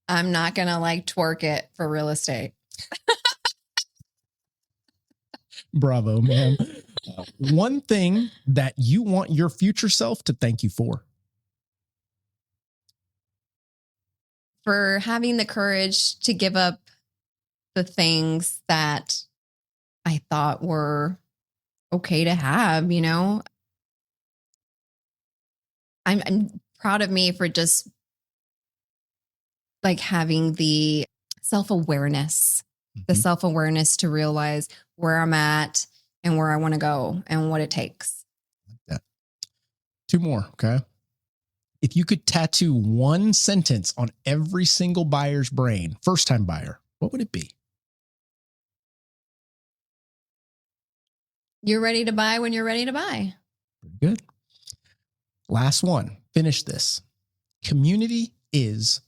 I'm not going to twerk it for real estate. Bravo, man. One thing that you want your future self to thank you for. For having the courage to give up the things that I thought were okay to have, you know. I'm proud of me for just like having the self-awareness, to realize where I'm at and where I want to go and what it takes. Yeah. 2 more. Okay. If you could tattoo one sentence on every single buyer's brain, first time buyer, what would it be? You're ready to buy when you're ready to buy. Pretty good. Last one. Finish this. Community is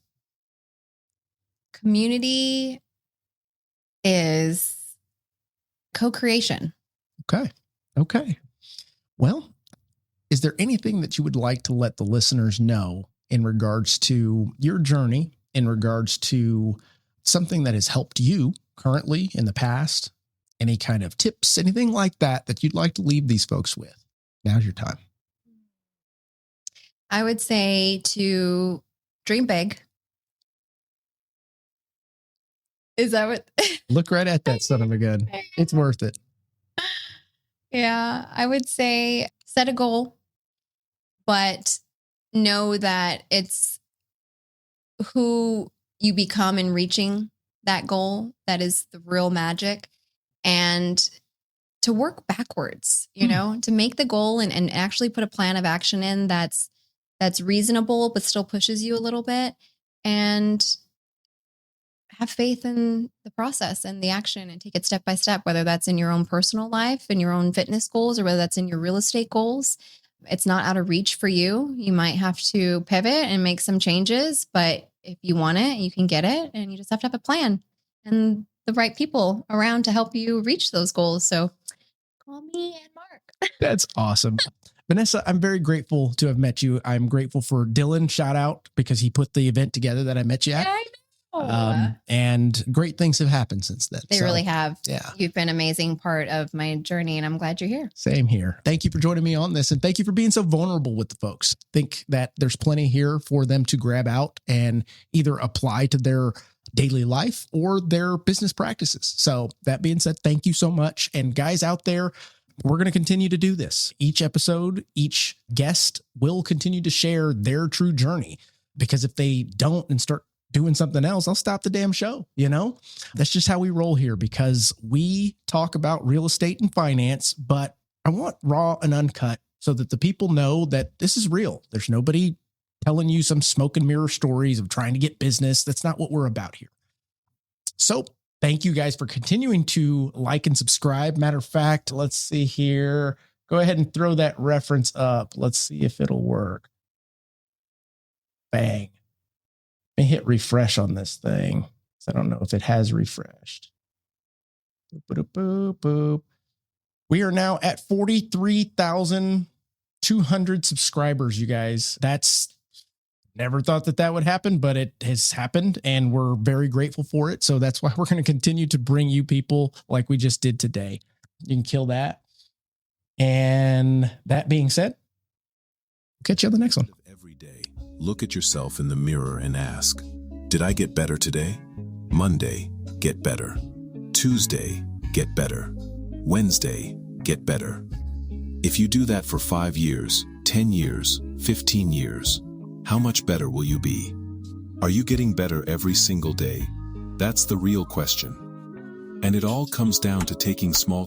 co-creation. Okay. Well, is there anything that you would like to let the listeners know in regards to your journey, in regards to something that has helped you currently in the past? Any kind of tips, anything like that you'd like to leave these folks with? Now's your time. I would say to dream big. Is that what? Look right at that son of a gun. It's worth it. Yeah, I would say set a goal, but know that it's who you become in reaching that goal that is the real magic, and to work backwards, you know, to make the goal and actually put a plan of action in that's reasonable, but still pushes you a little bit, and have faith in the process and the action and take it step by step, whether that's in your own personal life and your own fitness goals, or whether that's in your real estate goals. It's not out of reach for you. You might have to pivot and make some changes, but if you want it, you can get it, and you just have to have a plan and the right people around to help you reach those goals. So call me and Mark. That's awesome. Vanessa, I'm very grateful to have met you. I'm grateful for Dylan, shout out, because he put the event together that I met you at. I know. And great things have happened since then. They really have. Yeah. You've been an amazing part of my journey, and I'm glad you're here. Same here. Thank you for joining me on this, and thank you for being so vulnerable with the folks. Think that there's plenty here for them to grab out and either apply to their daily life or their business practices. So that being said, thank you so much. And guys out there, we're going to continue to do this. Each episode, each guest will continue to share their true journey, because if they don't and start doing something else, I'll stop the damn show. You know, that's just how we roll here, because we talk about real estate and finance, but I want raw and uncut so that the people know that this is real. There's nobody telling you some smoke and mirror stories of trying to get business. That's not what we're about here. So thank you guys for continuing to like and subscribe. Matter of fact, let's see here. Go ahead and throw that reference up. Let's see if it'll work. Bang. Let me hit refresh on this thing. I don't know if it has refreshed. Boop, boop, boop, boop. We are now at 43,200 subscribers, you guys. That's never thought that would happen, but it has happened, and we're very grateful for it. So that's why we're going to continue to bring you people like we just did today. You can kill that. And that being said, we'll catch you on the next one. Every day, look at yourself in the mirror and ask, did I get better today? Monday, get better. Tuesday, get better. Wednesday, get better. If you do that for 5 years, 10 years, 15 years, how much better will you be? Are you getting better every single day? That's the real question. And it all comes down to taking small